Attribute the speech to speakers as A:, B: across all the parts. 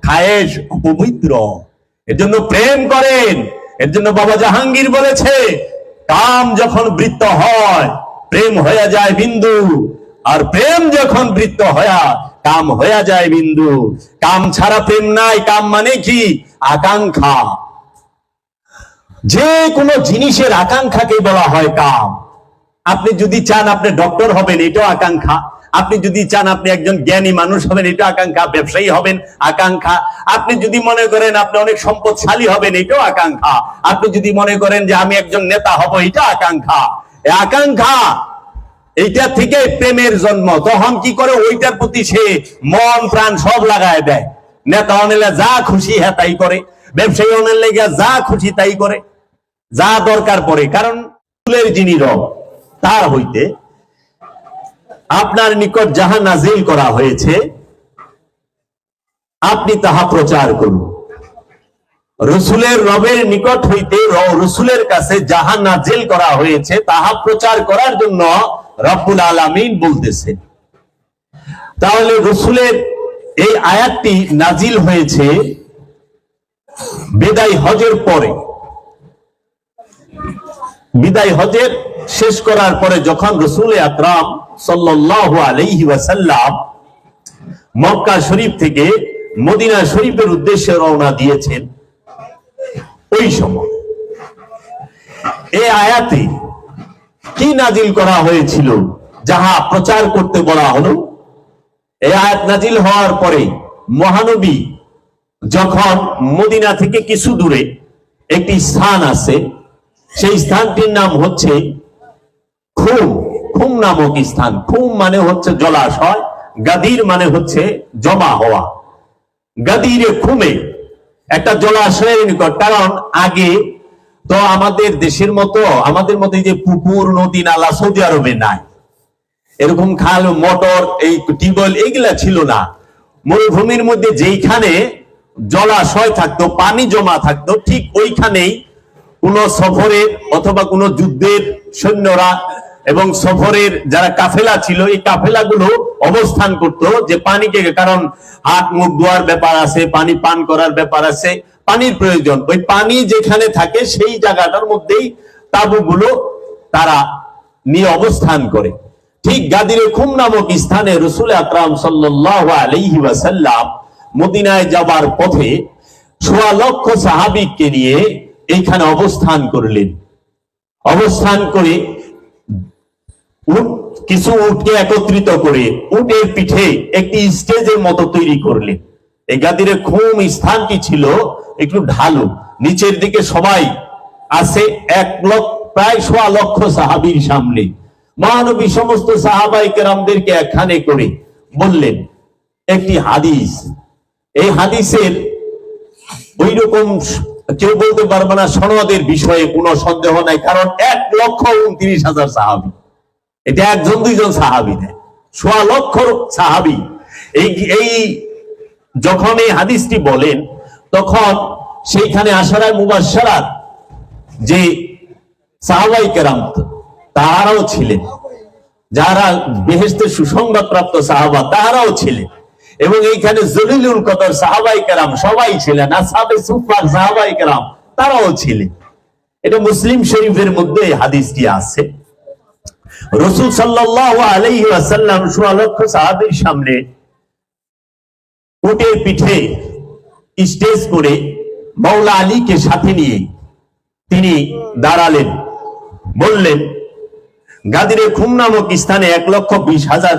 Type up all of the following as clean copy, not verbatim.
A: খায়েশ অপবিত্র। এর জন্য প্রেম করেন। এর জন্য বাবা জাহাঙ্গীর বলেছে, কাম যখন বৃত্ত হয় প্রেম হয়ে যায় বিন্দু, আর প্রেম যখন বৃত্ত হয়া কাম হয়ে যায় বিন্দু। কাম ছাড়া প্রেম নাই। কাম মানে কি? আকাঙ্ক্ষা। যে কোনো জিনিসের আকাঙ্ক্ষাকে বলা হয় কাম। আপনি যদি চান আপনি ডক্টর হবেন, এটাও আকাঙ্ক্ষা। আপনি যদি চান আপনি একজন জ্ঞানী মানুষ হবেন, এটা আকাঙ্ক্ষা। ব্যবসায়ী হবেন, আকাঙ্ক্ষা। আপনি যদি মনে করেন আপনি অনেক সম্পদশালী হবেন, এটাও আকাঙ্ক্ষা। আপনি যদি মনে করেন যে আমি একজন নেতা হব, এটা আকাঙ্ক্ষা। আকাঙ্ক্ষা এইটা থেকে প্রেমের জন্ম। তখন কি করে? ওইটার প্রতি সে মন প্রাণ সব লাগায় দেয়। নেতা অনেলে যা খুশি হ্যাঁ তাই করে, ব্যবসায়ী অনেলে যা খুশি তাই করে, যা দরকার পড়ে। কারণ ফুলের যিনি রব, তার হইতে আপনার নিকট যাহা নাজিল করা হয়েছে আপনি তাহা প্রচার করুন। রসুলের রবের নিকট হইতে রসুলের কাছে যাহা নাজিল করা হয়েছে তাহা প্রচার করার জন্য রব্বুল আলামিন বলতেছে। তাহলে রসুলের এই আয়াতটি নাজিল হয়েছে বিদায় হজের পরে। বিদায় হজের শেষ করার পরে যখন রসুল আকরাম সাল্লাল্লাহু আলাইহি ওয়াসাল্লাম মক্কা শরীফ থেকে মদিনা শরীফের উদ্দেশ্যে রওনা দিয়েছেন, ওই সময় এই আয়াতে কি নাজিল করা হয়েছিল যাহা প্রচার করতে বলা হলো? এই আয়াত নাজিল হওয়ার পরে মহানবী যখন মদিনা থেকে কিছু দূরে একটি স্থান আছে, সেই স্থানটির নাম হচ্ছে খুম। খুম নামক স্থান। খুম মানে হচ্ছে জলাশয়, গাদির মানে হচ্ছে জমা হওয়া। গাদিরে খুমে একটা জলাশয়ের নিকট। কারণ আগে তো আমাদের দেশের মতো, আমাদের মতো এই যে পুকুর নদী নালা সৌদি আরবে নাই, এরকম খাল মোটর এই টিউবওয়েল এইগুলা ছিল না। মরুভূমির মধ্যে যেইখানে জলাশয় থাকতো, পানি জমা থাকতো, ঠিক ওইখানেই কোন সফরের অথবা কোন যুদ্ধের সৈন্যরা এবং সফরের যারা কাফেলা ছিল, এই কাফেলাগুলো অবস্থান করত যে পানিকে, কারণ হাত মুখ ধোয়ার ব্যাপার আছে, পানি পান করার ব্যাপার আছে, পানির প্রয়োজন। ওই পানি যেখানে থাকে সেই জায়গাটার মধ্যেই তাঁবুগুলো তারা নিয়ে অবস্থান করে। ঠিক গাদিরে খুম নামক স্থানে রাসূল আকরাম সাল্লাল্লাহু আলাইহি ওয়াসাল্লাম মদিনায় যাবার পথে ১.৫ লক্ষ সাহাবীকে নিয়ে এইখানে অবস্থান করলেন। অবস্থান করে কিছু উটকে একত্রিত করে উটের পিঠে একটি স্টেজের মতো তৈরি করলেন। এই গাদিরে খুম স্থানটি ছিল একটু ঢালু, নিচের দিকে সবাই আছে প্রায় ১.৫ লক্ষ সাহাবীর সামনে। মহানবী সমস্ত সাহাবায়ে কেরামদেরকে একখানে করে বললেন একটি হাদিস। এই হাদিসের ওই রকম কেউ বলতে পারবে না সনদের বিষয়ে কোনো সন্দেহ নাই, কারণ ১,২৯,০০০ সাহাবী। এটা একজন দুইজন সাহাবী নেই, ১.৫ লক্ষ সাহাবী। এই যখন এই হাদিসটি বলেন তখন সেইখানে আশারায়ে মুবাশশারাত যে সাহাবায়ে কেরাম তারাও ছিলেন, যারা বেহেশতের সুসংবাদ প্রাপ্ত সাহাবা তারাও ছিলেন, এবং এইখানে জলিলুল কদর সাহাবায়ে কেরাম সবাই ছিলেন, আসহাবে সুফফার সাহাবায়ে কেরাম তারাও ছিলেন। এটা মুসলিম শরীফের মধ্যে এই হাদিসটি আছে। রাসূল সাল্লাল্লাহু আলাইহি ওয়াসাল্লাম ১.৫ লক্ষ সাহাবীর সামনে উটের পিঠে স্টেজ করে মাওলা আলীকে সাথে নিয়ে তিনি দাঁড়ালেন, বললেন গাদিরে খুম নামক স্থানে ১,২০,০০০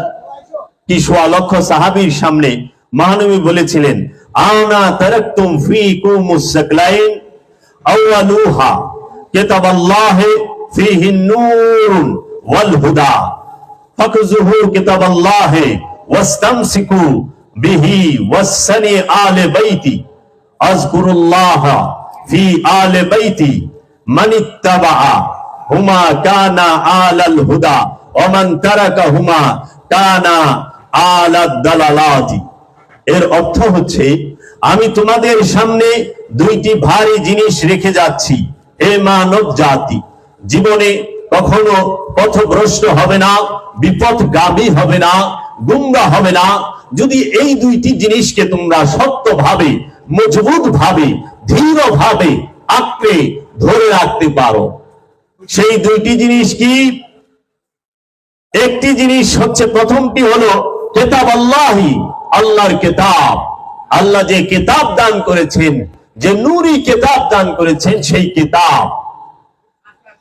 A: কি ১.৫ লক্ষ সাহাবীর সামনে মহানবী বলেছিলেন, আনা তারাকতুম ফীকুমুস সাকলাইন আউয়ালুহা কিতাবাল্লাহি ফীহি নূরুন ওয়াল হুদা ফাকযুহু কিতাবাল্লাহি ওয়াস্তামসিকু বিহি ওয়াসনি আলে বাইতি আযকুরুল্লাহ ফি আলে বাইতি মানিত্তাবা হুমা কানা আলাল হুদা ওয়া মান তারাকাহুমা কানা আলাদ দালালাতি। এর অর্থ হচ্ছে, আমি তোমাদের সামনে দুইটি ভারী জিনিস রেখে যাচ্ছি, হে মানব জাতি, জীবনে কখনো পথভ্রষ্ট হবে না, বিপথগামী হবে না, গুমরা হবে না, যদি এই দুইটি জিনিসকে তোমরা শক্তভাবে, মজবুত ভাবে, দৃঢ়ভাবে আঁকড়ে ধরে রাখতে পারো। সেই দুইটি জিনিস কি? একটি জিনিস হচ্ছে, প্রথমটি হলো কিতাব আল্লাহি, আল্লাহর কিতাব। আল্লাহ যে কিতাব দান করেছেন, যে নূরি কিতাব দান করেছেন, সেই কিতাব।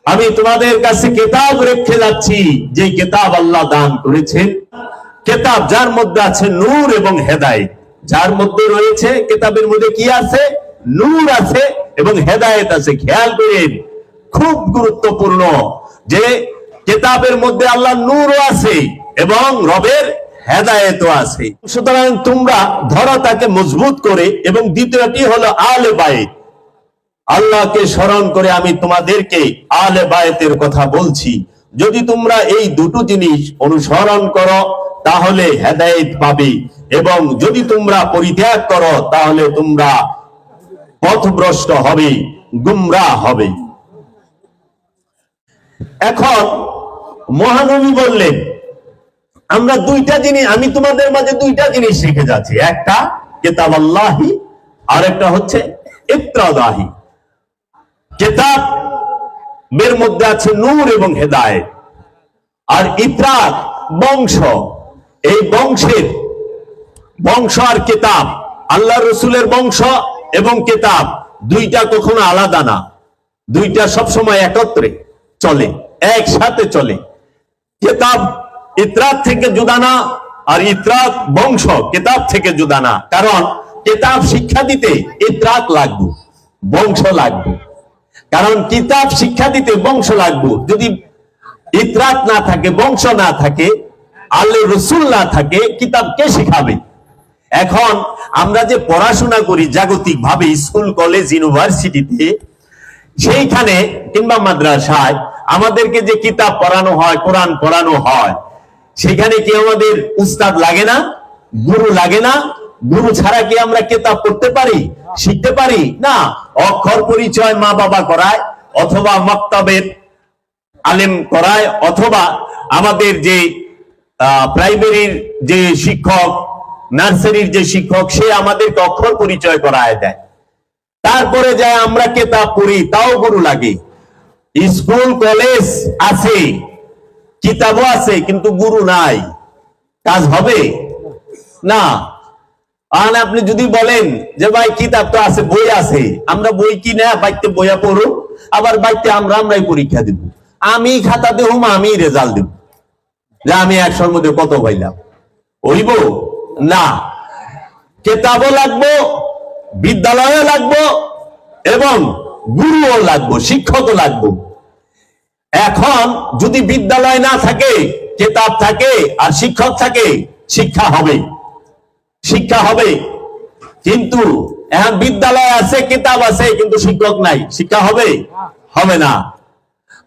A: আমি তোমাদের কাছে কিতাব রেখে যাচ্ছি, যে কিতাব আল্লাহ দান করেছেন, কিতাব যার মধ্যে আছে নূর এবং হেদায়েত। যার মধ্যে রয়েছে, কিতাবের মধ্যে কি আছে? নূর আছে এবং হেদায়েত আছে। খেয়াল করেন, খুব গুরুত্বপূর্ণ যে কিতাবের মধ্যে আল্লাহ নূরও আছে এবং রবের হেদায়েতও আছে। সুতরাং তোমরা ধরো তাকে মজবুত করে। এবং দ্বিতীয়টি হলো আলে বাইত। আল্লাহকে স্মরণ করে আমি তোমাদেরকে আলে বায়েতের কথা বলছি। যদি তোমরা এই দুটো জিনিস অনুসরণ করো তাহলে হেদায়েত পাবে, এবং যদি তোমরা পরিত্যাগ করো তাহলে তোমরা পথভ্রষ্ট হবে, গুমরাহ হবে। এখন মহানবী বললেন, আমরা দুইটা জিনিস, আমি তোমাদের মাঝে দুইটা জিনিস শিখে যাচ্ছি। একটা কিতাব আল্লাহি, আর একটা হচ্ছে ইত্রাদাহি। কিতাবের মধ্যে আছে নূর এবং হেদায়েত, আর ইত্রাদ বংশ। এই বংশ আর কিতাব, আল্লাহ রসুলের বংশ এবং কিতাব দুইটা কখনো আলাদা না। দুইটা সবসময় একত্রে চলে, একসাথে চলে। কিতাব ইত্রাদ থেকে জুদা না, আর ইত্রাদ বংশ কিতাব থেকে জুদা না। কারণ কিতাব শিক্ষা দিতে ইত্রাদ লাগবে, বংশ লাগবে। কারণ কিতাব শিক্ষা দিতে বংশ লাগবে। যদি ইত্রাদ না থাকে, বংশ না থাকে, আল্লাহ রসুল না থাকে, কিতাব কে শিখাবে? এখন আমরা যে পড়াশোনা করি জাগতিক ভাবে, স্কুল, কলেজ, ইউনিভার্সিটিতে, সেইখানে কিংবা মাদ্রাসায় আমাদেরকে যে কিতাব পড়ানো হয়, কোরআন পড়ানো হয়, সেখানে কি আমাদের উস্তাদ লাগে না? গুরু লাগে না? গুরু ছাড়া কি আমরা কিতাব পড়তে পারি, শিখতে পারি না? অক্ষর পরিচয় মা বাবা করায়, অথবা মক্তবের আলেম করায়, অথবা আমাদের যে প্রাইমারির যে শিক্ষক, নার্সারির যে শিক্ষক, সে আমাদেরকে অক্ষর পরিচয় করায় দেয়। তারপরে যায় আমরা কিতাব পড়ি, তাও গুরু লাগে। স্কুল কলেজ আছে, কিতাবও আছে, কিন্তু গুরু নাই, কাজ হবে না। আর আপনি যদি বলেন যে ভাই কিতাব তো আছে, বই আছে, আমরা বই কিনা বাইতে বইয়া পড়ো, আবার বাইতে আমরাই পরীক্ষা দিব, আমি খাতা দেব, আমি রেজাল্ট দেব, যে আমি 100-র মধ্যে কত পাইলাম, হইব না। কিতাবও লাগবো, বিদ্যালয়ও লাগবো, এবং গুরুও লাগবো, শিক্ষকও লাগবো। এখন যদি বিদ্যালয় না থাকে, কিতাব থাকে আর শিক্ষক থাকে, শিক্ষা হবে, শিক্ষা হবে। কিন্তু এখন বিদ্যালয় আছে, কিতাব আছে, কিন্তু শিক্ষক নাই, শিক্ষা হবে? হবে না।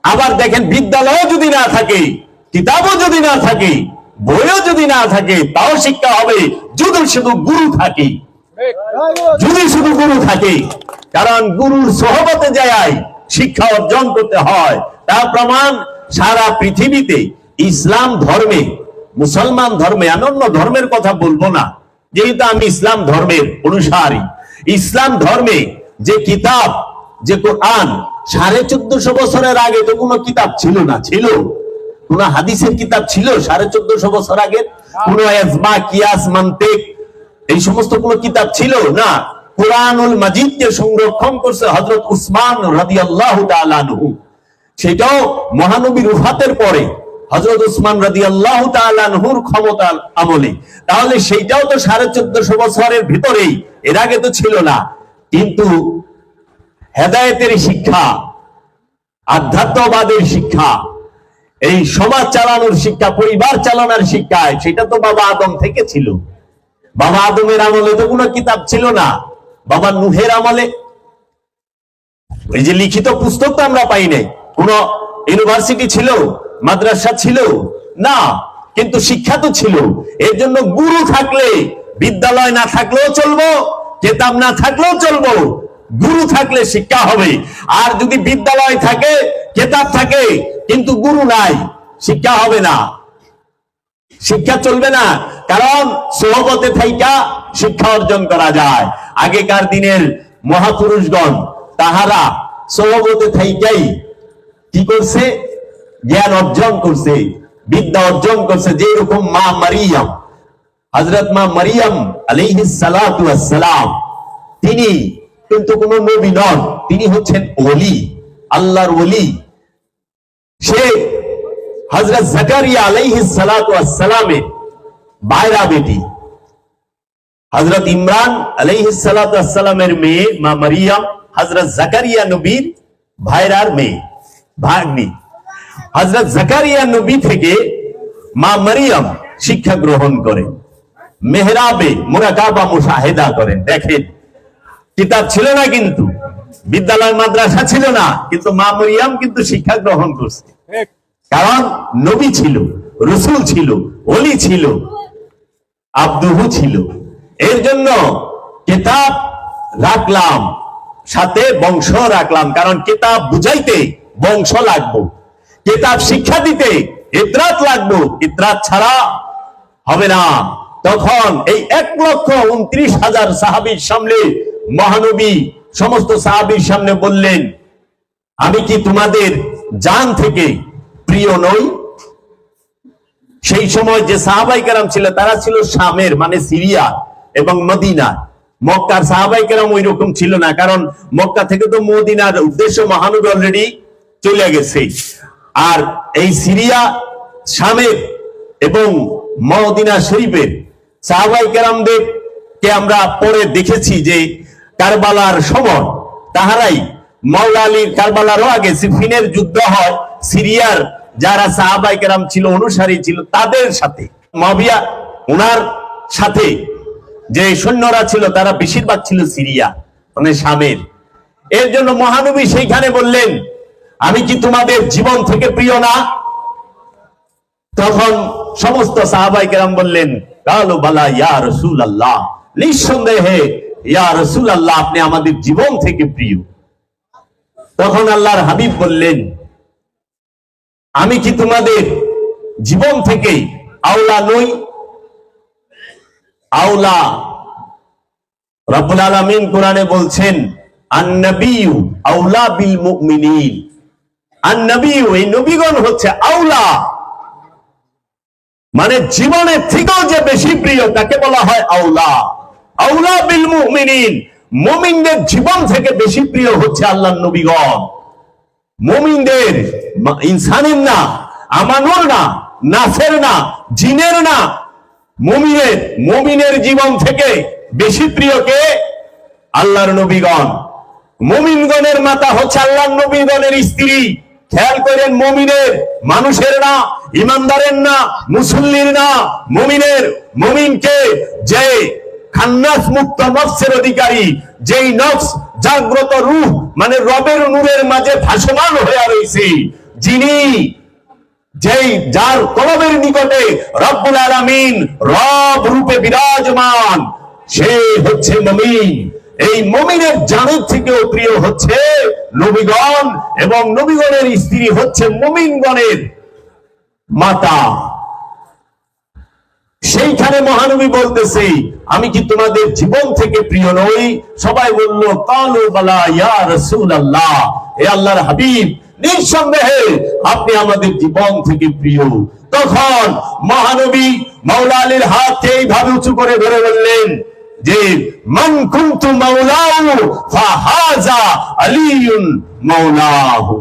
A: আবার দেখেন, বিদ্যালয় যদি না থাকে, কিতাবও যদি না থাকে, বইও যদি না থাকে, তাও শিক্ষা হবে যদি শুধু গুরু থাকে, যদি শুধু গুরু থাকে। কারণ গুরুর সোহবতে যায় শিক্ষা অর্জন করতে হয়। তার প্রমাণ সারা পৃথিবীতে ইসলাম ধর্মে, মুসলমান ধর্মে, অন্য ধর্মের কথা বলবো না, যেহেতু আমি ইসলাম ধর্মের অনুসারী। ইসলাম ধর্মে যে কিতাব, যে কোরআন, 1450 বছরের আগে তো কোনো কিতাব ছিল না। ছিল কোন হাদিসের কিতাব ছিল 1450 বছর আগে? কোন ইজমা, কিয়াস, মানতিক, এই সমস্ত কোন কিতাব ছিল না। কুরআনুল মাজিদকে সংরক্ষণ করছে হযরত উসমান রাদিয়াল্লাহু তাআলা আনহু। সেটাও মহানবীর ওফাতের পরে, হযরত উসমান রাদিয়াল্লাহু তাআলা আনহুর ক্ষমতার আমলে। তাহলে সেইটাও তো 1450 বছরের ভিতরেই, এর আগে তো ছিল না। কিন্তু হেদায়েতের শিক্ষা, আধ্যাত্মবাদের শিক্ষা, এই সমাজ চালানোর শিক্ষা, পরিবার চালানোর শিক্ষা, সেটা তো বাবা আদম থেকে ছিল। বাবা আদমের আমলে তো কোনো কিতাব ছিল না। বাবা নূহের আমলে এই যে লিখিত পুস্তক তো আমরা পাই নাই। কোন ইউনিভার্সিটি ছিল, মাদ্রাসা ছিল না, কিন্তু শিক্ষা তো ছিল। এর জন্য গুরু থাকলে, বিদ্যালয় না থাকলেও চলবো, কিতাব না থাকলেও চলবো, গুরু থাকলে শিক্ষা হবে। আর যদি বিদ্যালয় থাকে, কিতাব থাকে, কিন্তু গুরু নাই, শিক্ষা হবে না। শিক্ষা চলবে না, কারণ সোহবতে থাইকা শিক্ষা অর্জন করা যায়। আগেকার দিনের মহাপুরুষগণ তাহারা সোহবতে থাইকাই কি করছে, জ্ঞান অর্জন করছে, বিদ্যা অর্জন করছে। যেরকম মা মারিয়াম, হযরত মা মারিয়াম আলাইহিস সালাতু ওয়াস সালাম, তিনি কিন্তু কোন নবী নন, তিনি হচ্ছেন ওলি, আল্লাহর ওলি। সে হযরত জাকারিয়া আলাইহিস সালাতু ওয়াস সালামের ভাইরা বেটি, হযরত ইমরান আলাইহিস সালাতু ওয়াস সালামের মেয়ে মা মারিয়াম হযরত জাকারিয়া নবীর ভাইরার মেয়ে, ভাগ্নি। হযরত জাকারিয়া নবী থেকে মা মারিয়াম শিক্ষা গ্রহণ করেন, মেহরাবে মুরাকাবা মুশাহেদা করেন। দেখেন, কিতাব ছিল না, কিন্তু বিদ্যালয় মাদ্রাসা ছিল না, কিন্তু মা মারিয়াম কিন্তু শিক্ষা গ্রহণ করছে, কারণ নবী ছিল, রাসূল ছিল, ওলি ছিল, আব্দুহু ছিল। এর জন্য কিতাব রাখলাম, সাথে বংশ রাখলাম, কারণ কিতাব বুঝাইতে বংশ লাগবে, কিতাব শিক্ষা দিতে ইতরাত লাগবে, ইতরাত ছাড়া হবে না। তখন এই 1,29,000 সাহাবীর সামনে মহানবী সমস্ত সাহাবীর সামনে বললেন, আমি কি তোমাদের জান থেকে প্রিয় নই? সেই সময় যে সাহাবায়ে কেরাম ছিল তারা ছিল শামের, মানে সিরিয়া এবং মদিনা। মক্কার সাহাবায়ে কেরাম ওই রকম ছিল না, কারণ মক্কা থেকে তো মদিনার উদ্দেশ্য মহানবী অলরেডি চলে গেছে। আর এই সিরিয়া, শামের এবং মদিনা শরীফের সাহাবায়ে কেরামদের কে আমরা পরে দেখেছি যে কারবালার সময় তাহারাই, মাওলা আলীর কারবালারও আগে সিফিনের যুদ্ধ হয়, সিরিয়ার যারা সাহাবায়ে কেরাম ছিল, অনুসারী ছিল, তাদের সাথে মুয়াবিয়া ওনার সাথে যে সৈন্যরা ছিল তারা বেশিরভাগ ছিল সিরিয়া, মানে শামের। এর জন্য মহানবী সেইখানে বললেন, আমি কি তোমাদের জীবন থেকে প্রিয় না? তখন সমস্ত সাহাবায়ে কেরাম বললেন, কালু বালা ইয়া রাসূলুল্লাহ, নিঃসন্দেহে ইয়া রাসূলুল্লাহ, আপনি আমাদের জীবন থেকে প্রিয়। তখন আল্লাহর হাবিব বললেন, আমি কি তোমাদের জীবন থেকে আওলা নই? আওলা রব্বুল আলামিন কোরআনে বলছেন, আন-নাবিয়্যু আওলা বিল মুমিনিন। আন-নাবিয়্যু, এই নবীগণ হচ্ছে আওলা, মানে জীবনের থেকেও যে বেশি প্রিয় তাকে বলা হয় আওলা। আওলা বিল মুমিনিন, মুমিনদের জীবন থেকে বেশি প্রিয় হচ্ছে আল্লাহর নবীগণ। মুমিনদের, ইনসানের না, আমানুর না, নাসের না, জিনের না, মুমিনের জীবন থেকে বেশি প্রিয় কে? আল্লাহর নবীগণ। মুমিনগণের মাতা হচ্ছে আল্লাহর নবীগণের স্ত্রী। খেয়াল করেন, মুমিনের, মানুষের না, ইমানদারের না, মুসল্লির না, মুমিনকে যে খান্নাস মুক্ত নফসের অধিকারী, যেই নফস জাগ্রত রূহ, মানে রবের নূরের মাঝে ভাসমান হয়ে রয়েছে, যিনি যার কলবের নিকটে রব্বুল আলামিন রব রূপে বিরাজমান, সে হচ্ছে মুমিন। এই মুমিনের জানের থেকেও প্রিয় হচ্ছে নবীগণ, এবং নবীগণের স্ত্রী হচ্ছে মুমিনগণের মাতা। সেইখানে মহানবী বলতেছে, আমি কি তোমাদের জীবন থেকে প্রিয় নই? সবাই বলল, কালু বালা ইয়া রাসূলুল্লাহ, হে আল্লাহর হাবিব, নিঃসন্দেহে আপনি আমাদের জীবন থেকে প্রিয়। তখন মহানবী মাওলা আলীর হাতকে এইভাবে উঁচু করে ধরে বললেন যে, মান কুনতু মাওলাহু ফাহাযা আলিয়ুন মাওলাহু।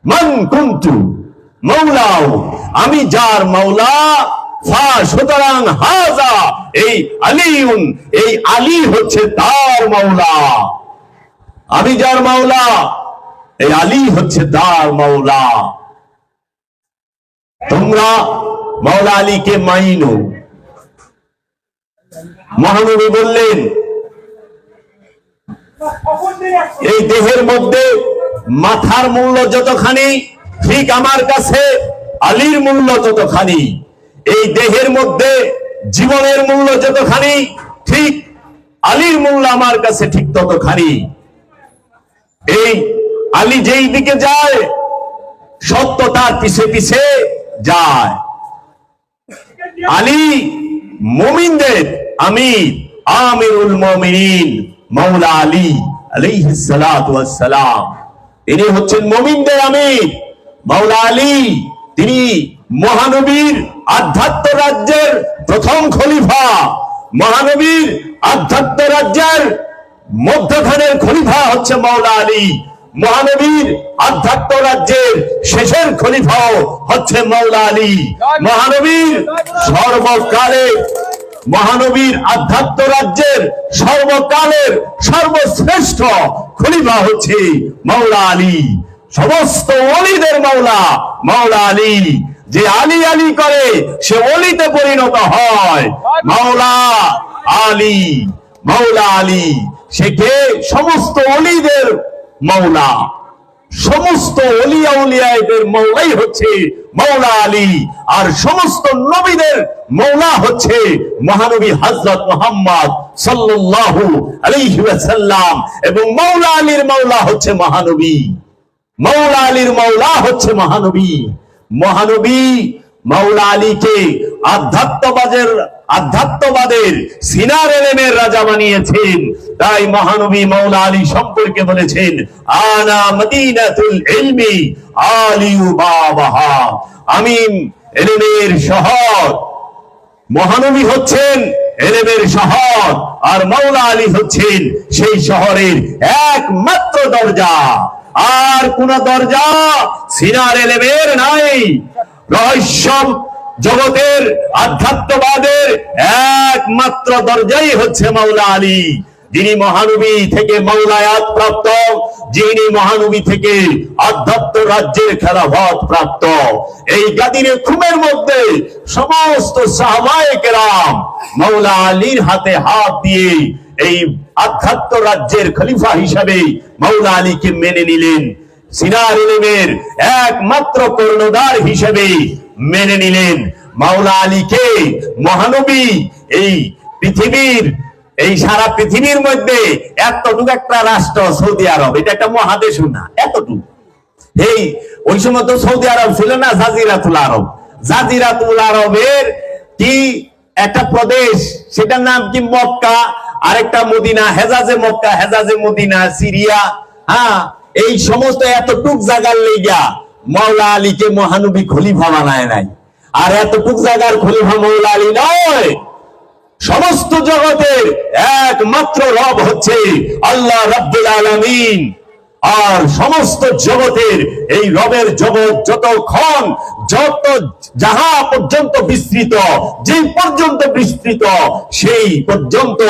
A: মান কুনতু মাওলাহু, আমি যার মাওলা, সুতরাং হাযা, এই আলিয়ুন, এই আলী হচ্ছে তার মাওলা। আমি যার মাওলা, এই আলী হচ্ছে তার মাওলা। তোমরা মাওলা আলীকে মাইনো। মহানবী বললেন, এই দেহের মধ্যে মাথার মূল্য যতখানি, ঠিক আমার কাছে আলীর মূল্য ততখানি। এই দেহের মধ্যে জীবনের মূল্য যতখানি, ঠিক আলীর মূল্য আমার কাছে ঠিক ততখানি। এই আলী যেই দিকে যায়, সত্য তার পিছে পিছে যায়। আলী মুমিনদের আমির, আমিরুল মুমিনিন মাওলা আলী আলাইহিস সালাতু ওয়াস সালাম। তিনি হচ্ছেন মুমিনদের আমির মাওলা আলী। তিনি মহানবীর আধ্যাত্ম রাজ্যের প্রথম খলিফা, মহানবীর আধ্যাত্ম রাজ্যের মধ্যখানের খলিফা হচ্ছে মাওলা আলী। মহানবীর আধ্যাত্ম রাজ্যের শেষের খলিফাও হচ্ছে মাওলা আলী। মহানবীর সর্বকালে, মহানবীর আধ্যাত্ম রাজ্যের সর্বকালের সর্বশ্রেষ্ঠ খলিফা হচ্ছে মাওলা আলী। সমস্ত ওলিদের মাওলা মাওলা আলী। যে আলী আলী করে সে ওলিতে পরিণত হয়। মাওলা আলী, মাওলা আলী সে কে? সমস্ত ওলিদের মাওলা, সমস্ত ওলিয়া উলিয়াদের মাওলাই হচ্ছে মাওলা আলী। আর সমস্ত নবীদের মাওলা হচ্ছে মহানবী হযরত মুহাম্মদ সাল্লাল্লাহু আলাইহি ওয়াসাল্লাম। এবং মাওলা আলীর মাওলা হচ্ছে মহানবী, মাওলা আলীর মাওলা হচ্ছে মহানবী। মহানবী মাওলা আলীকে আধ্যাত্মবাদের সিনার এলেমের রাজা বানিয়েছেন। তাই মহানবী মাওলা আলী সম্পর্কে বলেছেন, আনা মদিনাতুল ইলমি আলিউ বাবাহা। আমি এলেমের শহর। মহানবী হচ্ছেন এলেমের শহর, আর মাওলা আলী হচ্ছেন সেই শহরের একমাত্র দরজা। আর কোন দরজা সিনার এলেমের নাই। রহস্য জগতের আধ্যাত্মবাদের একমাত্র দরজাই হচ্ছে মাওলা আলী, যিনি মহানবী থেকে মাওলায়াত প্রাপ্ত, যিনি মহানবী থেকে আধ্যাত্ম রাজ্যের খেলাফত প্রাপ্ত। এই গাদিরে খুমের মধ্যে সমস্ত সাহাবায়ে কেরাম মাওলা আলীর হাতে হাত দিয়ে এই আধ্যাত্ম রাজ্যের খলিফা হিসাবে মাওলা আলীকে মেনে নিলেন। সিনার ইলমের একমাত্র কর্ণধার হিসেবে মেনে নিলেন। মাওলা আলীকে মহানবী এই পৃথিবীর, এই সারা পৃথিবীর মধ্যে এতটুকু একটা রাষ্ট্র সৌদি আরব, এটা একটা মহাদেশও না, এতটুকু। এই ওই সময় তো সৌদি আরব ছিল না, জাজিরাতুল আরব। জাজিরাতুল আরবের কি একটা প্রদেশ, সেটার নাম কি মক্কা, আরেকটা মদিনা, হেজাজে মক্কা, হেজাজে মদিনা, সিরিয়া। হ্যাঁ, এই সমস্ত এতটুক জায়গার লেগা মাওলা আলীকে মহানবী খলিফা বানায় নাই। আর এতটুক জায়গার খলিফা মাওলা আলী নয়, সমস্ত জগতের একমাত্র রব হচ্ছে আল্লাহ রাব্বুল আলামিন। আর সমস্ত জগতের এই রবের জগৎ যতক্ষণ যাহা পর্যন্ত বিস্তৃত, যে পর্যন্ত বিস্তৃত, সেই পর্যন্ত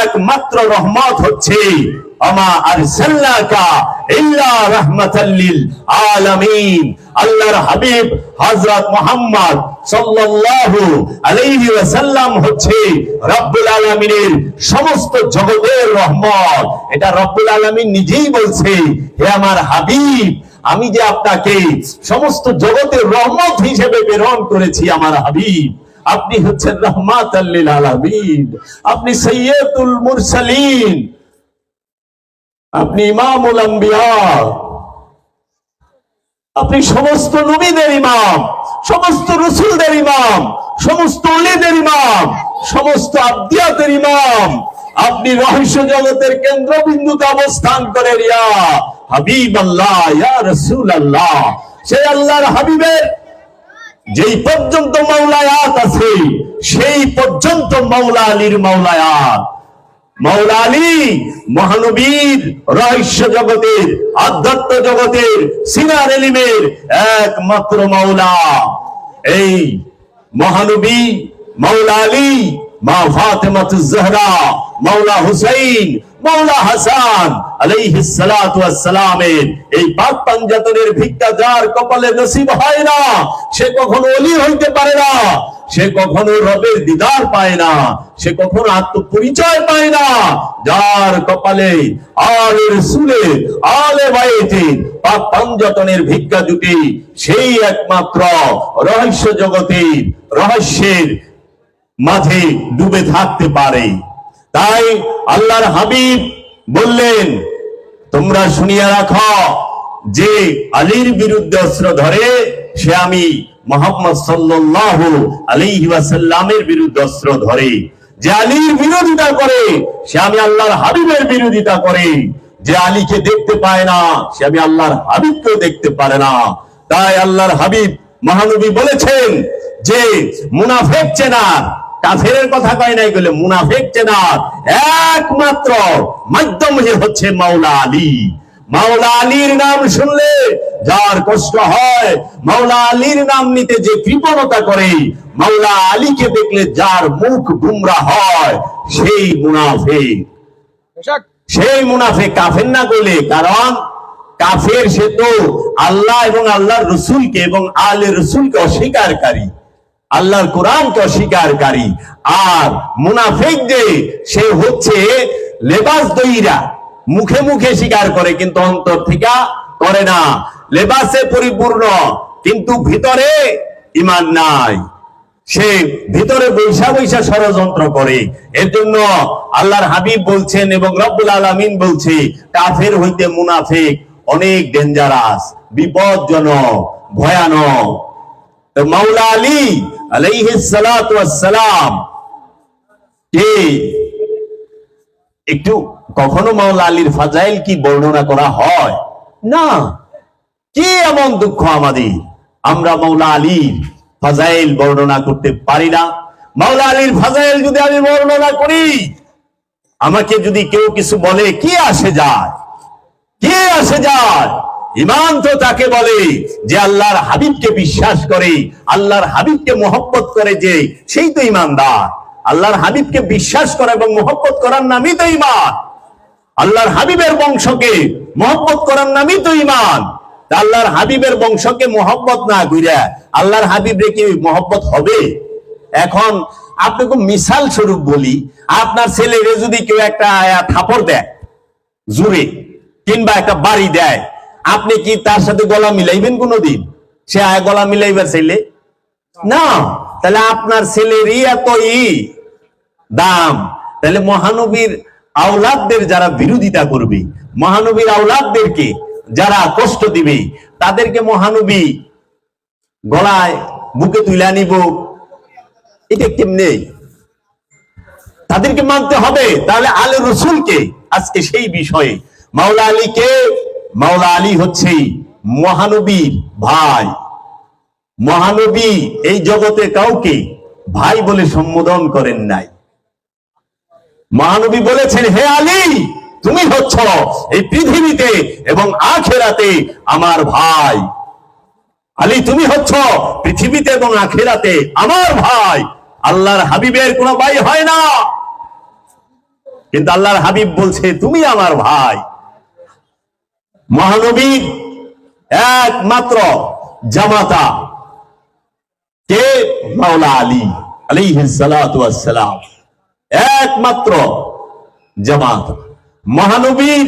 A: একমাত্র রহমত হচ্ছে আমা আরসালনাকা ইল্লা রাহমাতাল লিল আলামিন। আল্লাহর হাবিব হযরত মুহাম্মদ সাল্লাল্লাহু আলাইহি ওয়াসাল্লাম হচ্ছে রব্বুল আলামিনের সমস্ত জগতের রহমত। এটা রব্বুল আলামিন নিজেই বলছে, হে আমার হাবিব, আমি যে আপনাকে সমস্ত জগতের রহমত হিসেবে প্রেরণ করেছি আমার হাবিব। আপনি হচ্ছেন রাহমাতাল লিল আলামিন, আপনি সাইয়্যিদুল মুরসালিন, আপনি ইমামুল আম্বিয়া, আপনি সমস্ত নবীদের ইমাম, সমস্ত রাসূলদের ইমাম, সমস্ত ওলিদের ইমাম, সমস্ত আব্দিয়াতের ইমাম। আপনি রহস্য জগতের কেন্দ্রবিন্দুতে অবস্থান করেন। ইয়া হাবিবাল্লাহ, ইয়া রাসূলুল্লাহ। সেই আল্লাহর হাবিবের যেই পর্যন্ত মাওলায়াত আছে, সেই পর্যন্ত মাওলা আলীর মাওলায়াত। মাওলা আলী মহানবীর রহস্য জগতের, আধ্যাত্ম জগতের, সিনার ইলমের একমাত্র মাওলা। এই মহানবী মাওলা আলী, মা ফাতেমাতুজ জাহরা, মাওলা হুসাইন, মাওলা হাসান আলাইহিস সালাতু ওয়াস সালামের এই পাক পাঞ্জাতনের ভিক্ষা যার কপালে নসিব হয় না, সে কখনো ওলি হইতে পারে না, সে কখনো রবের দিদার পায় না, সে কখনো আত্মপরিচয় পায় না। যার কপালে আলে রাসূলে, আলে বাইতে পাক পাঞ্জাতনের ভিক্ষা জুটে, সেই একমাত্র রহস্য জগতের রহস্যের মাঝে ডুবে থাকতে পারে। তাই আল্লাহর হাবিব বললেন, তোমরা শুনিয়া রাখো, যে আলীর বিরুদ্ধে অস্ত্র ধরে সে আমি মুহাম্মদ সাল্লাল্লাহু আলাইহি ওয়াসাল্লামের বিরুদ্ধে অস্ত্র ধরে, যে আলীর বিরোধিতা করে সে আমি আল্লাহর হাবিবের বিরোধিতা করে, যে আলীকে দেখতে পায় না সে আমি আল্লাহর হাবিবকেও দেখতে পারে না। তাই আল্লাহর হাবিব মহানবী বলেছেন যে মুনাফিক চেনার, কাফেরের কথা কয় নাই, বলে মুনাফিক চেনার একমাত্র মাধ্যম হচ্ছে মাওলা আলী। মাওলা আলীর নাম শুনলে যার কষ্ট হয়, মাওলা আলীর নাম নিতে যে কৃপণতা করে, মাওলা আলীকে দেখলে যার মুখ গুমরা হয়, সেই মুনাফিক। সেই মুনাফিক কাফের না বলে, কারণ কাফের সে তো আল্লাহ এবং আল্লাহর রসুলকে এবং আলে রসুলকে অস্বীকারী, আল্লাহর কোরআনকে অস্বীকারী। আর মুনাফিক যে সে হচ্ছে লেবাস দইরা, মুখে মুখে স্বীকার করে কিন্তু অন্তর থেকে করে না, লেবাসে পরিপূর্ণ কিন্তু ভিতরে ঈমান নাই, সে ভিতরে বৈশা বৈশা ষড়যন্ত্র করে। এর জন্য আল্লাহর হাবিব বলছেন এবং রব্বুল আলামিন বলছে, কাফের হইতে মুনাফিক অনেক ডেঞ্জারাস, বিপজ্জনক, ভয়ানক। তো মাওলা আলী আলাইহিস সালাতু ওয়াস সালাম কে একটু কখনো মাওলা আলীর ফাজাইল কি বর্ণনা করা হয় না? কি এমন দুঃখ আমাদের, আমরা মাওলা আলীর ফাজাইল বর্ণনা করতে পারি না। মাওলা আলীর ফাজাইল যদি আমি বর্ণনা করি, আমাকে যদি কেউ কিছু বলে কি আসে যায়, কি আসে যায়? ঈমান তো তাকে বলে যে আল্লাহর হাবিবকে বিশ্বাস করে, আল্লাহর হাবিবকে মহব্বত করে, যে সেই তো ঈমানদার। আল্লাহর হাবিবকে বিশ্বাস করা এবং মহব্বত করার নামই তো ঈমান। আল্লাহর হাবিবের বংশকে মহব্বত করার নামই তো ঈমান। আল্লাহর হাবিবের বংশকে মহব্বত না কইরা আল্লাহর হাবিবরে কি মহব্বত হবে? এখন আপনাকে মিসাল স্বরূপ বলি, আপনার ছেলেরে যদি কেউ একটা থাপড় দেয় জোরে, কিংবা একটা বাড়ি দেয়, আপনি কি তার সাথে গলা মিলাইবেন কোনদিন? সে গলা মিলাইবার ছেলে না। তাহলে আপনার ছেলেরই এত দাম, তাহলে মহানবীর আওলাদদের যারা বিরোধিতা করবে, মহানবীর আওলাদদেরকে যারা কষ্ট দিবে, তাদেরকে মহানবী গলায় বুকে তুলে নিব, এটা কেমনে? তাদেরকে মানতে হবে। তাহলে আলে রসুলকে, আজকে সেই বিষয়ে মাওলা আলীকে, মাওলা আলী হচ্ছে মহানবীর ভাই। মহানবী এই জগতে কাউকে ভাই বলে সম্বোধন করেন নাই। মহানবী বলেছেন, হে আলী, তুমি হচ্ছ এই পৃথিবীতে এবং আখিরাতে আমার ভাই। আলী, তুমি হচ্ছ পৃথিবীতে এবং আখিরাতে আমার ভাই। আল্লাহর হাবিবের কোনো ভাই হয় না, কিন্তু আল্লাহর হাবিব বলছে তুমি আমার ভাই। মহানবীর একমাত্র জামাতা কে? মাওলা আলী আলাইহিস সালাতু ওয়াস সালাম, একমাত্র জামাতা। মহানবীর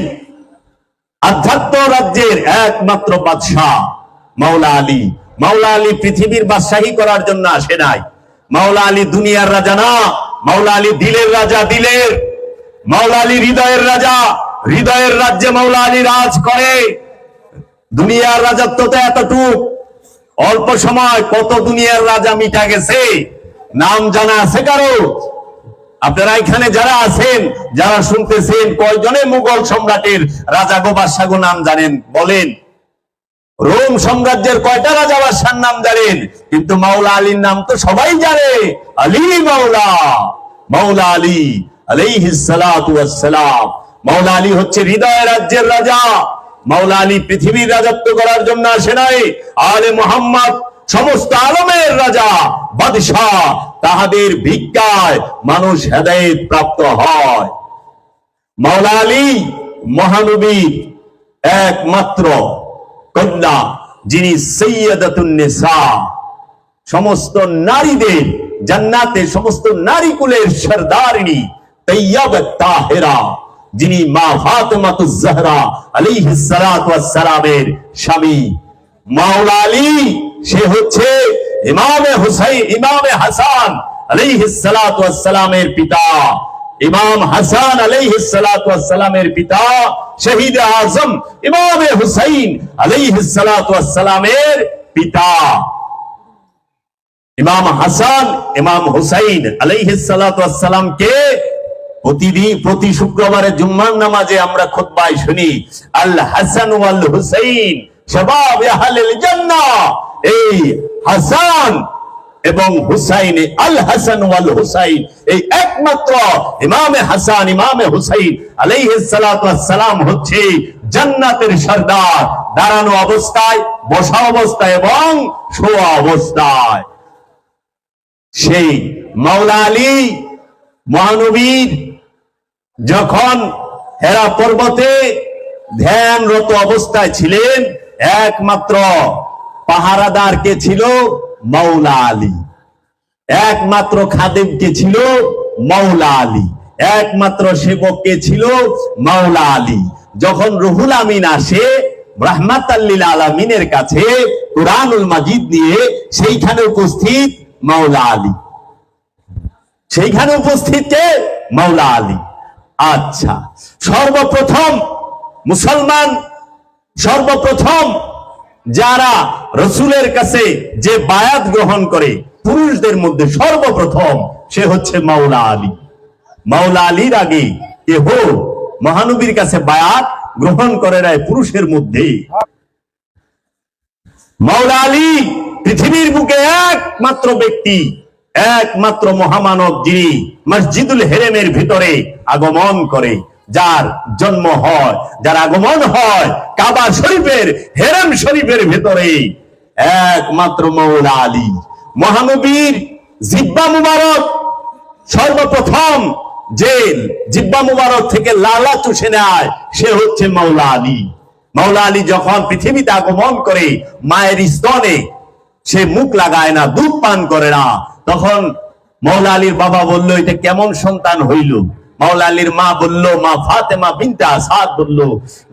A: আধ্যাত্ম রাজ্যের একমাত্র বাদশাহ মাওলা আলী। মাওলা আলী পৃথিবীর বাদশাহী করার জন্য আসে নাই। মাওলা আলী দুনিয়ার রাজা না, মাওলা আলী দিলের রাজা, দিলের। মাওলা আলী হৃদয়ের রাজা, হৃদয়ের রাজ্যে মাওলা আলী রাজ করে। দুনিয়ার রাজত্ব তো এতটুক, অল্প সময় কত দুনিয়ার রাজা মিটা গেছে, নাম জানা আছে কারো? আপনারা এখানে যারা আছেন, যারা শুনতেছেন, কয়জনে মুঘল সম্রাটের রাজা গো বাদশা গো নাম জানেন? বলেন। রোম সাম্রাজ্যের কয়টা রাজা বাদশার নাম জানেন? কিন্তু মাওলা আলীর নাম তো সবাই জানে। আলী মাওলা, মাওলা আলী আলাইহিস সালাতু ওয়াস সালাম। মাওলা আলী হচ্ছে হৃদয় রাজ্যের রাজা। মাওলা আলী পৃথিবীর রাজত্ব করার জন্য আসে নাই। আলে মুহাম্মদ সমস্ত আলমের রাজা, বাদশাহ, তাহাদের ভিক্ষায় মানুষ হেদায়েত প্রাপ্ত হয়। মাওলা আলী মহানবীর একমাত্র কন্যা, যিনি সাইয়্যিদাতুন নিসা, সমস্ত নারীদের জান্নাতের সমস্ত নারী কুলের সরদারিনী, তাইয়্যিবা তাহেরা, যিনি মা ফাতেমাতুজ জাহরা আলাইহিস সালাতু ওয়াস সালামের স্বামী। মাওলা আলী সে হচ্ছে ইমামে হুসাইন, ইমামে হাসান আলাইহিস সালাতু ওয়াস সালামের পিতা। ইমাম হাসান আলাইহিস সালাতু ওয়াস সালামের পিতা শহীদ আজম ইমামে হুসাইন আলাইহিস সালাতু ওয়াস সালামের পিতা। ইমাম হাসান ইমাম হুসাইন আলাইহিস সালাতু ওয়াস সালামকে প্রতি শুক্রবারে জুম্মার নামাজে আমরা খুতবায় শুনি, আল হাসান ওয়াল হুসাইন শাবাব আহলিল জান্নাহ। এই হাসান এবং হুসাইন, আল হাসান ওয়াল হুসাইন, এই একমাত্র ইমামে হাসান ইমামে হুসাইন আলাইহিস সালাতু ওয়াস সালাম হচ্ছে জান্নাতের সরদার, দাঁড়ানো অবস্থায়, বসা অবস্থায় এবং শোয়া অবস্থায়। সেই মাওলা আলী মহানবীর যখন হেরা পর্বতে ধ্যানরত অবস্থায় ছিলেন, একমাত্র পাহারাদার কে ছিল? মাওলা আলী। একমাত্র খাদেম কে ছিল? মাওলা আলী। একমাত্র সেবক কে ছিল? মাওলা আলী। যখন রুহুল আমিন আসে রাহমাতাল লিল আলামিনের কাছে কুরআনুল মাজিদ নিয়ে, সেইখানে উপস্থিত মাওলা আলী। সেইখানে উপস্থিত কে? মাওলা আলী। আচ্ছা, সর্বপ্রথম মুসলমান, সর্বপ্রথম যারা রসুলের কাছে যে বায়াত গ্রহণ করে পুরুষদের মধ্যে সর্বপ্রথম সে হচ্ছে মাওলা আলী। মাওলা আলীর আগে কেহ মহানবীর কাছে বায়াত গ্রহণ করে নাই পুরুষের মধ্যে। মাওলা আলী পৃথিবীর বুকে একমাত্র ব্যক্তি, একমাত্র মহামানব যিনি মসজিদুল হেরেমের ভিতরে আগমন করে, যার জন্ম হয়, যার আগমন হয় কাবা শরীফের হেরেম শরীফের ভিতরে, একমাত্র মাওলা আলী। মহানবীর জিব্বা মুবারক সর্বপ্রথম যে জিব্বা মুবারক থেকে লালা চুষে নেয় সে হচ্ছে মাওলা আলী। মাওলা আলী যখন পৃথিবীতে আগমন করে, মায়ের স্তনে সে মুখ লাগায় না, দুধ পান করে না। তখন মাওলা আলীর বাবা বলল, এটা কেমন সন্তান হইল? মাওলা আলীর মা বলল, মা ফাতেমা বিনতে আসাদ বলল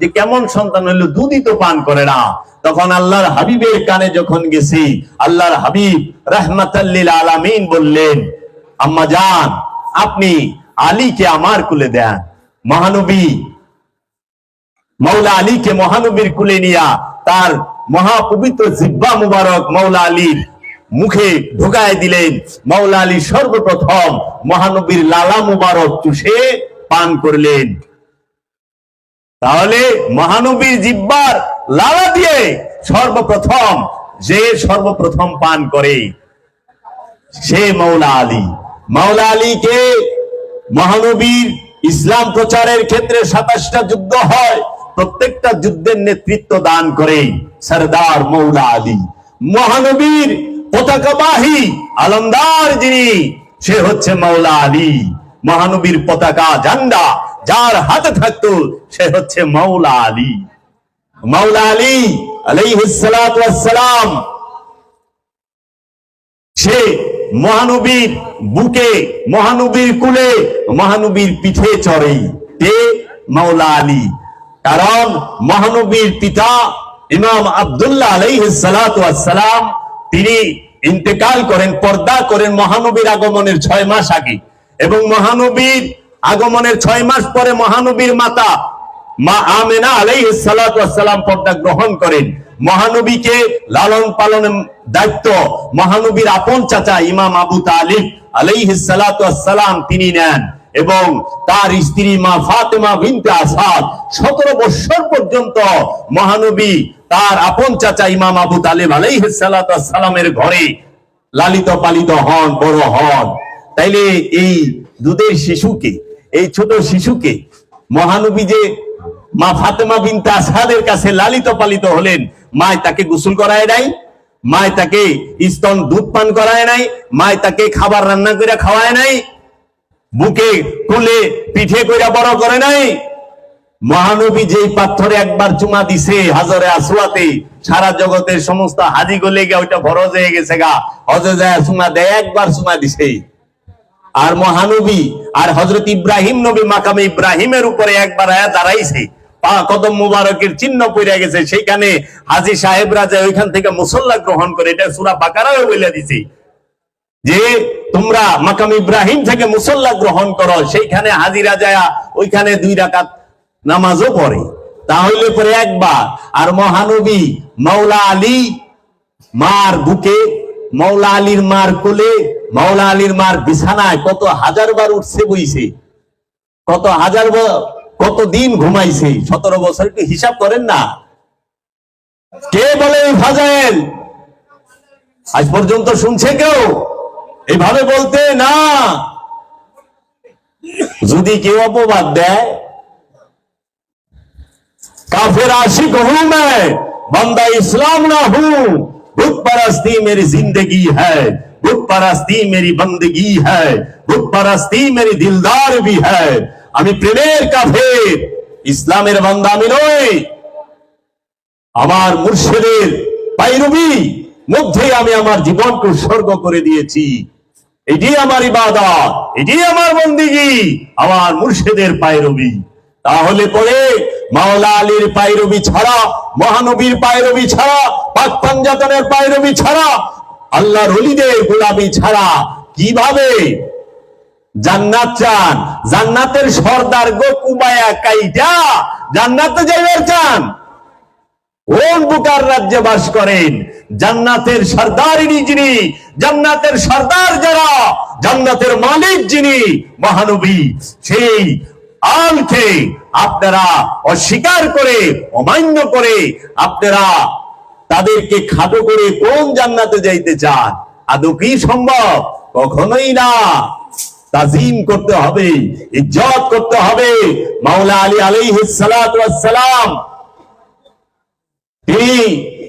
A: যে কেমন সন্তান হইল, দুধই তো পান করে না। তখন আল্লাহর হাবিবের কানে যখন গেছি, আল্লাহর হাবিব রাহমাতাল লিল আলামিন বললেন, আম্মা জান আপনি আলীকে আমার কুলে দেন। মহানবী মাওলা আলীকে মহানবীর কুলে নিয়া তার মহাপবিত্র জিব্বা মুবারক মাওলা আলীর মুখে ঢুকায় দিলেন। মাওলা আলী সর্বপ্রথম মহানবীর লালা মুবারক চুষে পান করলেন। তাহলে মহানবীর জিব্বার লালা দিয়ে সর্বপ্রথম পান করে সে মাওলা আলী। মাওলা আলীকে মহানবীর ইসলাম প্রচারের ক্ষেত্রে 27টা যুদ্ধ হয়, প্রত্যেকটা যুদ্ধের নেতৃত্ব দান করে সরদার মাওলা আলী। মহানবীর পতাকাবাহী আলমদার যিনি, সে হচ্ছে মাওলা আলী। মহানবীর পতাকা ঝান্ডা যার হাতে থাকতো সে হচ্ছে মাওলা আলী। মাওলা আলী আলাইহিস সালাতু ওয়াস সালাম সে মহানবীর বুকে, মহানবীর কুলে, মহানবীর পিঠে চড়ে কে? মাওলা আলী। কারণ মহানবীর পিতা ইমাম আব্দুল্লাহ আলাইহিস সালাতু ওয়াস সালাম তিনি ইন্তেকাল করেন, পর্দা করেন মহানবীর আগমনের 6 মাস আগে, এবং মহানবীর আগমনের 6 মাস পরে মহানবীর মাতা মা আমেনা আলাইহিস সালাতু ওয়াস সালাম পর্দা গ্রহণ করেন। মহানবীকে লালন পালনের দায়িত্ব মহানবীর আপন চাচা ইমাম আবু তালিব আলাইহিস সালাতু ওয়াস সালাম তিনি নেন, এবং তার স্ত্রী মা ফাতেমা বিনতে আসাদ 17 বছর পর্যন্ত মহানবী তার আপন চাচা ইমাম আবু তালিব আলাইহিস সালাতু ওয়াস সালামের ঘরে লালিত পালিত হন, বড় হন। তাইলে এই দুধের শিশুকে, এই ছোট শিশুকে মহানবী যে মা ফাতেমা বিনতে আসাদের কাছে লালিত পালিত হলেন, মায় তাকে গোসল করায় নাই, মায় তাকে স্তন দুধ পান করায় নাই, মায় তাকে খাবার রান্না করে খাওয়ায় নাই, বুকে কোলে পিঠে কইরা বড় করে নাই। মহানবী যেই পাথরে একবার চুমা দিছে হাজরে আসওয়াতে, সারা জগতের সমস্ত হাজি গলে গিয়ে ওইটা ফরজ হয়ে গেছে গা, হজে যায় চুমা দেয়, একবার চুমা দিছে। আর মহানবী আর হযরত ইব্রাহিম নবী মাকামে ইব্রাহিমের উপরে একবার আয়া দাঁড়াইছে, পা কদম মুবারকের চিহ্ন পড়ে গেছে, সেইখানে হাজী সাহেবরা যায় ওইখান থেকে মুসল্লা গ্রহণ করে। এটা সূরা বাকারায় বলে দিছে যে তোমরা মাকাম ইব্রাহিম থেকে মুসল্লা গ্রহণ করো, সেইখানে হাজিরা যায় ওইখানে 2 রাকাত নামাজও পড়ে। তাহলে পরে একবার। আর মহানবী মাওলা আলী মার বুকে, মাওলা আলীর মার কোলে, মাওলা আলীর মার বিছানায় কত হাজার বার উঠছে বইছে, কত হাজার কত দিন ঘুমাইছে, 17 বছর। একটু হিসাব করেন না। কে বলে এই ফাজাইল? আজ পর্যন্ত শুনছে কেউ এইভাবে বলতে? না। যদি কেউ অপবাদ দেয়, काफिर आशिक हूं मैं, बंदा इस्लाम ना हूं, बुत परस्ती मेरी जिंदगी है, बुत परस्ती मेरी बंदगी है, बुत परस्ती मेरी दिलदार भी है। আমি প্রেমের কাফের, ইসলামের বান্দা আমি নই। আমার মুর্শিদের পায়রবি মধ্যে আমি আমার জীবনকে উৎসর্গ করে দিয়েছি। এটি আমার ইবাদত, এটি আমার বন্দেগী, আমার মুর্শিদের পায়রবি। তাহলে পরে মাওলা আলীর পায়রবি ছাড়া, মহানবীর পায়রবি ছাড়া, পাক পাঞ্জাতনের পায়রবি ছাড়া, আল্লাহর ওলিদের গোলামি ছাড়া কিভাবে জান্নাত চান? জান্নাতের সর্দার গো কুবায়া কাইটা জান্নাতে যাইবার চান? কোন বুকার রাজ্যে বাস করেন? জান্নাতের সর্দারিনী যিনি, জান্নাতের সর্দার যারা, জান্নাতের মালিক যিনি মহানবী, সেই আলকে আপনারা অস্বীকার করে, অমান্য করে আপনারা তাদেরকে খাটো করে কোন জান্নাতে যাইতে চান? আদৌ কি সম্ভব? কখনোই না। তাজিম করতে হবে, ইজ্জত করতে হবে। মাওলা আলী আলাইহিস সালাতু ওয়াস সালাম তিনি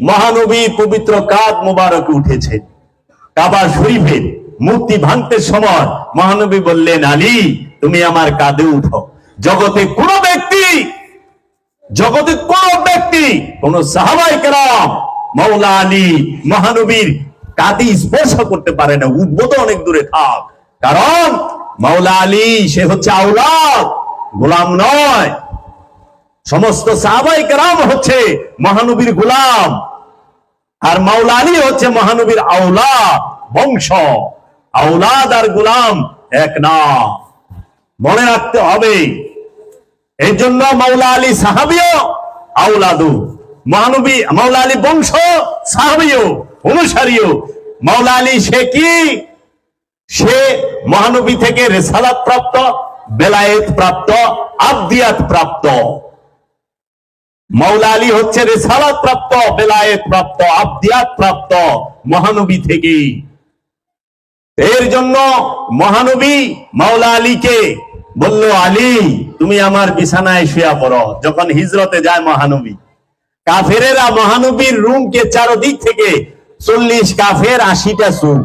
A: মহানবীর পবিত্র কাঁধ মোবারকে উঠেছেন। কাবা শরীফের মূর্তি ভাঙতে সময় মহানবী বললেন, আলী তুমি আমার কাঁধে উঠো। জগতে কোন ব্যক্তি কোন সাহাবায়ে কেরাম মাওলা আলী মহানবীর কাঁধে স্পর্শ করতে পারে না। উদ্ভূত অনেক দূরে থাক, কারণ মাওলা আলী সে হচ্ছে আওলাদ, গোলাম নয়। সমস্ত সাহাবায়ে কেরাম হচ্ছে মহানবীর গোলাম, আর মাওলা আলী হচ্ছে মহানবীর আওলাদ, বংশ। আওলাদ আর গোলাম এক না, মনে রাখতে হবে। এই জন্য মাওলা আলী সাহাবীও, আওলাদু। মহানবী মাওলা আলী বংশ, সাহাবীও, অনুসারীও। মাওলা আলী সে কি? সে মহানবী থেকে রিসালাত প্রাপ্ত, বেলায়েত প্রাপ্ত, আবদিয়াত প্রাপ্ত। মাওলা আলী হচ্ছে রিসালাত প্রাপ্ত, বেলায়েত প্রাপ্ত, আবদিয়াত প্রাপ্ত মহানবী থেকে। এর জন্য মহানবী মাওলা আলীকে বলল, আলী তুমি আমার বিছানায় শুয়ে পড়ো। যখন হিজরতে যায় মহানবী, কাফেরেরা মহানবীর রুমকে চারদিক থেকে 40 কাফের 80টা সুর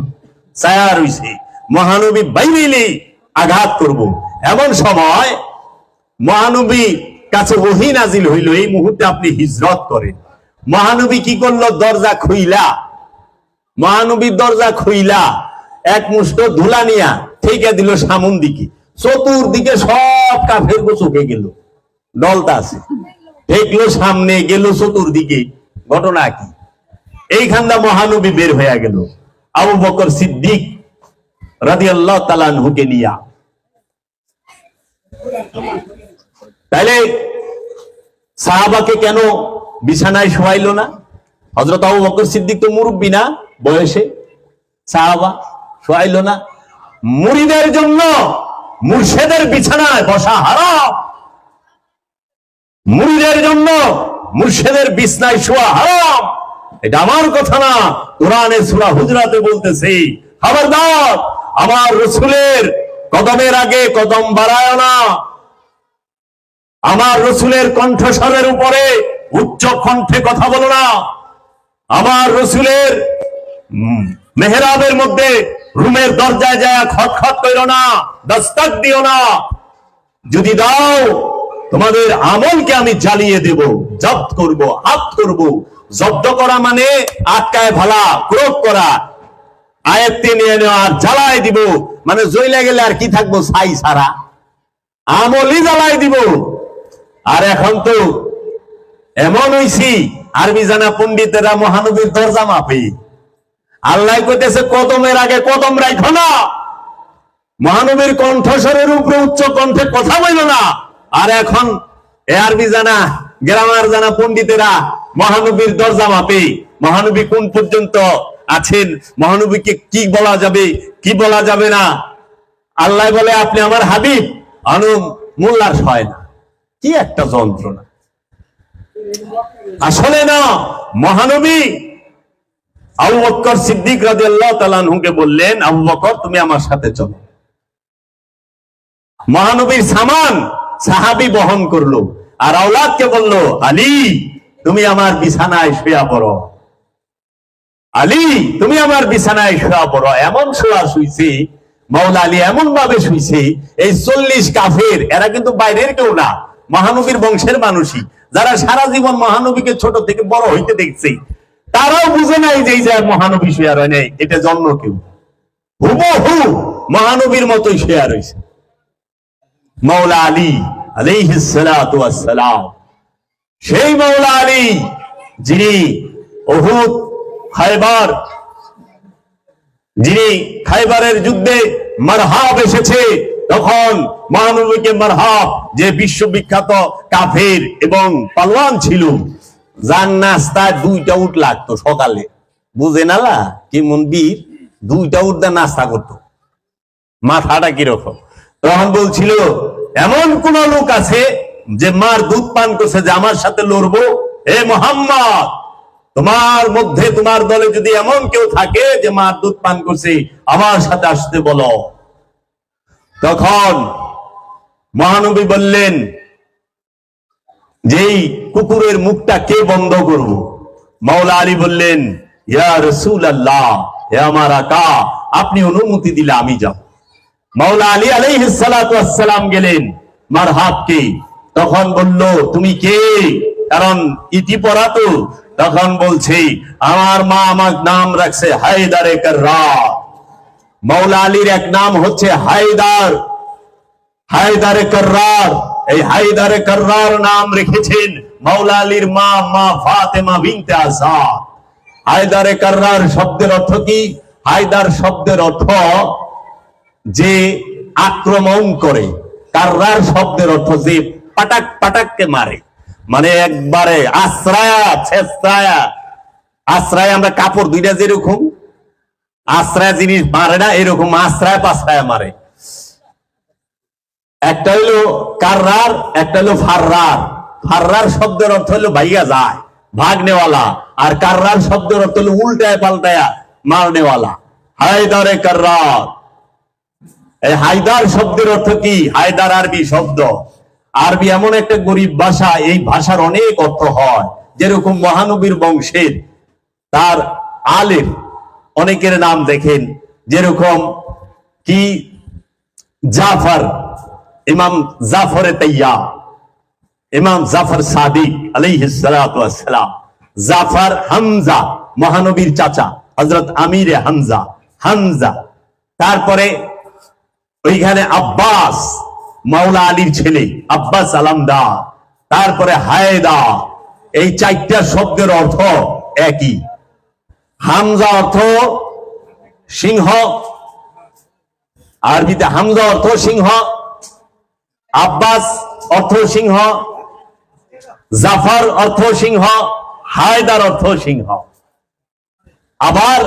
A: ছায়া রইছে। মহানবী বাইবেলে আঘাত করব, এমন সময় মহানবী কাছে ওহী নাজিল হইল, এই মুহূর্তে আপনি হিজরত করেন। মহানবী কি করলো? দরজা খুইলা, মহানবীর দরজা খুইলা এক মুষ্ট ধুলা নিয়া ঠেকে দিল সামন দিকে। চতুর্দিকে সব কাফের চোখে গেল, দলটা আছে, ঠেকলো সামনে, গেল চতুর্দিকে। ঘটনা কি? এইখানটা মহানবী বের হয়ে গেল আবু বকর সিদ্দিক রাদিয়াল্লাহু তাআলা আনহুকে নিয়া। তাইলে সাহাবাকে কেন বিছানায় শোয়াইলো না? হযরত আবু বকর সিদ্দিক তো মুরব্বী না বয়সে, সাহাবা শোয়াইলো না? মুরিদের জন্য মুর্শিদের বিছানায় বসা হারাম, মুরিদের জন্য মুর্শিদের বিছানায় শোয়া হারাম। এটা আমার কথা না, কোরআনে সূরা হুজরাতে বলতেছে, খবরদার আমার রাসূলের কদমের আগে কদম বাড়ায় না, আমার রাসূলের কণ্ঠস্বরের উপরে উচ্চ কণ্ঠে কথা বলো না, আমার রাসূলের মেহরাবের মধ্যে রুমের দরজায় যায় খটখট করো না, দস্তক দিও না। যদি দাও তোমাদের আমলকে আমি জ্বালিয়ে দেব, জব্দ করব, হাত করব। জব্দ করা মানে আটকায় ভালা, ক্রোধ করা, আয়াতে নিয়ে নেওয়া, আর জ্বালায় দিব মানে জ্বলে গেলে আর কি থাকবো? ছাই সারা আমলই জ্বালায় দিব। আর এখন তো এমন হইছি, আরবি জানা পণ্ডিতেরা মহানবীর দরজা মাপে। আল্লাহ কইতেছে কদমের আগে কদম রাখো না, মহানবীর কণ্ঠস্বরের উপরে উচ্চ কণ্ঠে কথা বইল না। আর এখন এ আরবি জানা, গ্রামার জানা পণ্ডিতেরা মহানবীর দরজা মাপে। মহানবী কোন পর্যন্ত আছেন, মহানবীকে কি বলা যাবে কি বলা যাবে না। আল্লাহ বলে আপনি আমার হাবিব, মোল্লার হয় না। কি একটা যন্ত্রণা! আসলে না, মহানবী আবু বকর সিদ্দিক রাদিয়াল্লাহু তাআলা আনহুকে বললেন, আবু বকর তুমি আমার সাথে চলো। মহানবীর সামান সাহাবী বহন করলো, আর আওলাদকে বলল, আলী তুমি আমার বিছানায় শুয়া পড়ো, আলী তুমি আমার বিছানায় শুয়া পড়ো। এমন শোয়া শুইছে মাওলা আলী, এমন ভাবে শুইছে, এই 40 কাফের, এরা কিন্তু বাইরের কেউ না, মহানবীর বংশের মানুষই, যারা সারা জীবন মহানবীকে ছোট থেকে বড় হইতে দেখছে, তারাও বুঝে নাই যে এই যে মহানবী শুয়া রয় নাই, এটা জন্ম কেউ হুবহু মহানবীর মতোই শুয়া রয়েছে। মাওলা আলী আলাইহিস সালাতু ওয়াস সালাম, সেই মাওলা আলী যিনি উহুদ, খায়বার, যিনি খায়বারের যুদ্ধে মারহাব এসেছে, তখন মহানবীকে মারহাব, যে বিশ্ববিখ্যাত কাফের এবং পালোয়ান ছিল, যার নাস্তায় 2টা উট লাগতো সকালে, বুঝে নালা কেমন বীর, 2টা উট দা নাস্তা করতো, মাথাটা কিরকম। তখন বলছিল এমন কোন লোক আছে যে মার দুধ পান করছে, যে আমার সাথে লড়বো? হে মুহাম্মদ, তোমার মধ্যে তোমার দলে যদি এমন কেউ থাকে যে মার দুধ পান করছে, আমার সাথে আসতে বলো। তখন মহানবী বললেন, যেই কুকুরের মুখটা কে বন্ধ করব? মাওলা আলী বললেন, ইয়া রাসূলুল্লাহ, হে আমার আকা, আপনি অনুমতি দিলে আমি যাব। মাওলা আলী আলাইহিস সালাতু ওয়াস সালাম গেলেন মারহাবকে, তখন বলল তুমি কে? কারণ ইতি পড়া তো। তখন বলছে, আমার মা আমার নাম রাখছে হায়দারে কাররার। মাওলা আলীর এক নাম হচ্ছে হায়দার, হায়দারে কাররার। এই হায়দারে কাররার নাম রেখেছেন মাওলা আলীর মা, মা ফাতেমা বিনতে আসাদ। হায়দারে কাররার শব্দের অর্থ কি? হায়দার শব্দের অর্থ যে আক্রমণ করে, কাররার শব্দের অর্থ যে পাটাক পাটাককে মারে, মানে একবারে আশ্রয়া ছেস্তায়া। আশ্রয় আমরা কাপড় দুইটা যেরকম আশ্রয় জিনিস মারে না, এরকম আশ্রয় পাশ্রয় মারে। একটা হলো কাররার, একটা হলো ফাররার। ফাররার শব্দের অর্থ হলো ভাইয়া যায়, ভাগনেওয়ালা, আর কাররার শব্দের অর্থ হলো উল্টায় পাল্টায়া মারনেওয়ালা। হায়দারে কাররার। এই হায়দার শব্দের অর্থ কি? হায়দার আরবি শব্দ। আরবি এমন একটা গরিব ভাষা, এই ভাষার অনেক অর্থ হয়। যেরকম মহানবীর বংশের তার আলের অনেকের নাম দেখেন, যেরকম কি জাফর, ইমাম জাফরে তাইয়া, ইমাম জাফর সাদিক আলাইহিস সালাতু ওয়াস সালাম, জাফর হামজা মহানবীর চাচা, হযরত আমিরে হামজা, হামজা। তারপরে ওইখানে আব্বাস মাওলা আলীর ছেলে, আব্বাস আলামদার। তারপরে হায়দা। এই 4টা শব্দের অর্থ একই। হামজা অর্থ সিংহ, আরবিতে হামজা অর্থ সিংহ, আব্বাস অর্থ সিংহ, জাফর অর্থ সিংহ, হায়দার অর্থ সিংহ, আবার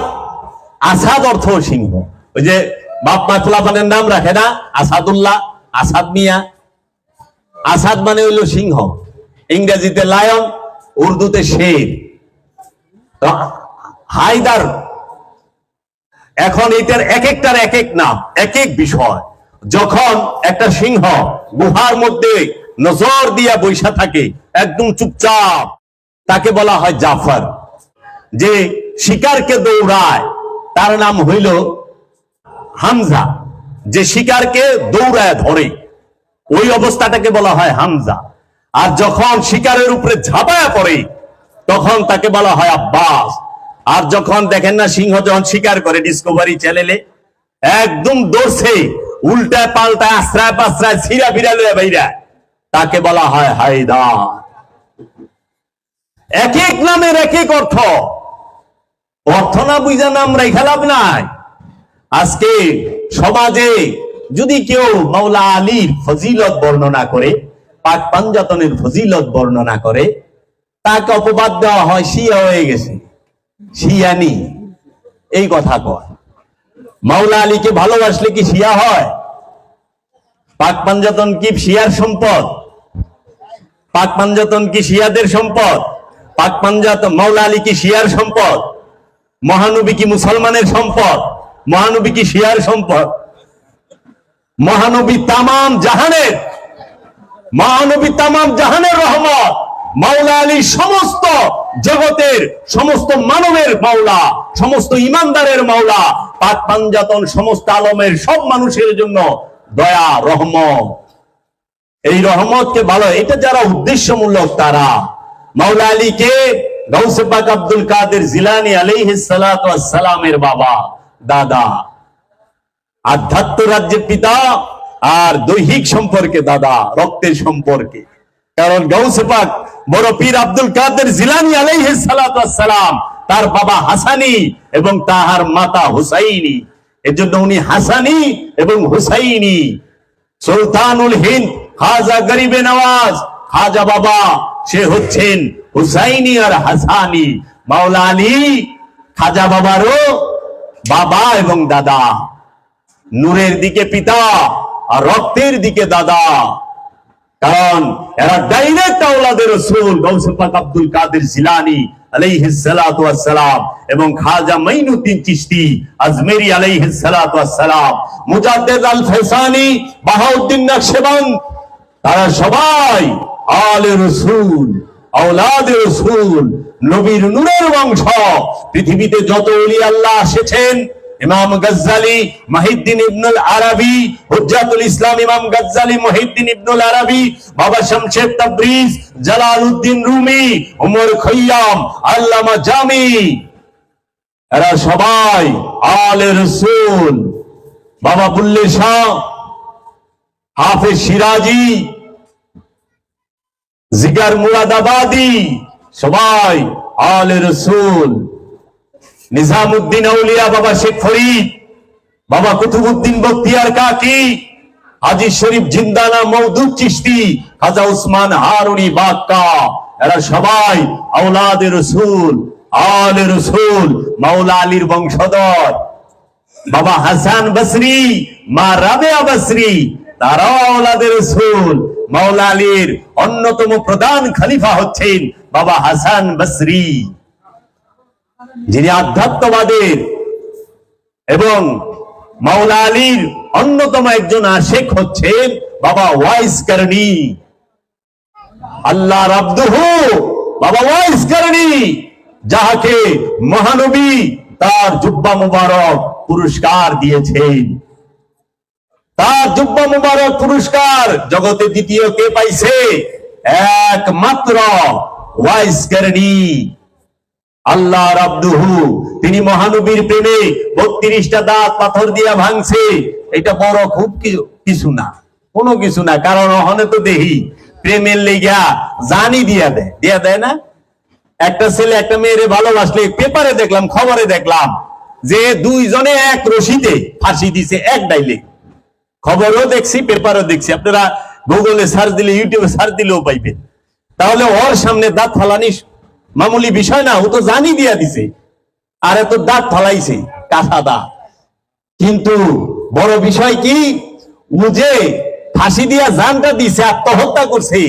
A: আসাদ অর্থ সিংহ। ওই যে বাপ মা খোলাপানের নাম রাখে না, আসাদুল্লাহ, আসাদ মিয়া। আসাদ মানে হইল সিংহ, ইংরেজিতে লায়ন, উর্দুতে শের। হায়দার, এখন এটার এক একটার এক এক নাম, এক এক বিষয়। যখন একটা সিংহ গুহার মধ্যে নজর দিয়া বৈশা থাকে, একদম চুপচাপ, তাকে বলা হয় জাফর। যে শিকারকে দৌড়ায় তার নাম হইল হামজা। যে শিকারকে দৌড়ায় ধরে ওই অবস্থাটাকে বলা হয় হামজা। আর যখন শিকারের উপরে ঝাঁপায়া পড়ে তখন তাকে বলা হয় আব্বাস। আর যখন দেখেন না সিংহ যখন শিকার করে ডিসকভারি চ্যানেলে, একদম দৌড়ছে, উল্টায় পাল্টায় আশ্রয় পাশ্রয় ছিঁড়া ফিরা লইয়া বাইরা, তাকে বলা হয় হায়দার। এক এক নামের এক এক অর্থ। অর্থ না বুঝা নাম রেখা লাভ নাই। আজকে সমাজে যদি কেউ মাওলা আলীর ফজিলত বর্ণনা করে, পাক পাঞ্জাতনের ফজিলত বর্ণনা করে, তাকে অপবাদ দেওয়া হয় শিয়া হয়ে গেছে, শিয়ানি। এই কথা কয়। মাওলা আলীকে ভালোবাসলে কি শিয়া হয়? পাক পাঞ্জাতন কি শিয়ার সম্পদ? পাক পাঞ্জাতন কি শিয়াদের সম্পদ? পাক পাঞ্জাতন মাওলা আলী কি শিয়ার সম্পদ? মহানবী কি মুসলমানের সম্পদ? মহানবী কি শিয়ার সম্পদ? মহানবী তামাম জাহানের, মহানবী তামাম জাহানের রহমত। মাওলা আলী সমস্ত জগতের, সমস্ত মানবের মাওলা, সমস্ত ইমানদারের মাওলা। পাক পাঞ্জাতন সমস্ত আলমের সব মানুষের জন্য দয়া, রহমত। এই রহমতকে ভালো, এটা যারা উদ্দেশ্যমূলক তারা। মাওলা আলীকে গাউসে পাক আব্দুল কাদের জিলানী আলাইহিস সালাতু ওয়াস সালামের বাবা, দাদা, আধ্যাত্ম রাজ্যের পিতা, আর দৈহিক সম্পর্কে দাদা, রক্তের সম্পর্কে। কারণ গাউসে পাক বড় পীর আব্দুল কাদের জিলানী আলাইহিস সালাতু ওয়াস সালাম তার বাবা হাসানি এবং তাহার মাতা হুসাইনি, এজন্য উনি হাসানি এবং হুসাইনি। সুলতানুল হিন্দ খাজা গরিবে নওয়াজ খাজা বাবা, সে হচ্ছেন হুসাইনি আর হাসানি। মাওলা আলী খাজা বাবারও বাবা এবং দাদা, নূরের দিকে পিতা আর রক্তের দিকে দাদা। কারণ এরা ডাইরেক্ট আওলাদের রাসূল গাউসে পাক আব্দুল কাদের জিলানী আলাইহিস সালাতু ওয়াস সালাম এবং খাজা মাইনুদ্দিন চিশতি আজমেরি আলাইহিস সালাতু ওয়াস সালাম, মুজাদ্দিদ আল ফেসানি, বাহাউদ্দিন নকশবন্দ, তারা সবাই আলে রাসূল, আওলাদে রাসূল, নবীর নূরের বংশ। পৃথিবীতে যত ওলি আল্লাহ এসেছেন, ইমাম গজ্জালি, মুহিদ্দিন ইবনুল আরাবি, হুজ্জাতুল ইসলাম ইমাম গজ্জালি, মুহিদ্দিন ইবনুল আরাবি, বাবা Shamsed Tabriz, Jalaluddin Rumi, Omar Khayyam, আল্লামা জামি, এরা সবাই আলে রাসূল। বাবা বুল্লে শাহ, হাফেজ সিরাজি, জিগার মুরাদাবাদী, সবাই আলে রাসূল। নিজামুদ্দিন আউলিয়া, বাবা শেখ ফরিদ, বাবা কুতুবউদ্দিন বখতিয়ার কাকি, হাজী শরীফ জিন্দানা মওদুদ চিশতি, খাজা উসমান হারুনি বাক্কা, এরা সবাই আওলাদে রাসূল, আলে রাসূল, মাওলা আলীর বংশধর। বাবা হাসান বসরি, মা রাবেয়া বসরি, তারাও আওলাদে রাসূল। মাওলা আলীর অন্যতম প্রধান খলিফা হচ্ছেন বাবা হাসান বসরি, যিনি আধ্যাত্মবাদের এবং মাওলা আলীর অন্যতম একজন আশেক হচ্ছেন বাবা ওয়াইস করনি, আল্লাহর আব্দুহু বাবা ওয়াইস করনি, যাহাকে মহানবী তার জুব্বা মুবারক পুরস্কার দিয়েছেন। তার জুব্বা মুবারক পুরস্কার জগতে দ্বিতীয় কে পাইছে? একমাত্র ওয়াইস করনি, আল্লাহর আব্দুহু। তিনি মহানবীর প্রেমে 32টা দাঁত পাথর দিয়া ভাঙছে। এটা বড় খুব কিছু না, কোনো কিছু না। কারণ ওখানে তো দেখি প্রেমের লেগা জানি দিয়া দেয় না। একটা ছেলে একটা মেয়েরে ভালোবাসলে পেপারে দেখলাম, খবরে দেখলাম যে দুইজনে এক রশিতে ফাঁসি দিছে, এক ডাইলে। খবরও দেখছি, পেপারও দেখছি। আপনারা গুগলে সার্চ দিলে, ইউটিউবে সার্চ দিলেও পাইবেন। তাহলে ওর সামনে দাঁত ফালানি মামুলি বিষয় না, ও তো জানি দিয়া দিছে, আর এত দাঁত ফালাইছে, কাঁচা দাঁত। কিন্তু বড় বিষয় কি, ও যে ফাঁসি দিয়া জানটা দিছে, আত্মহত্যা করছে,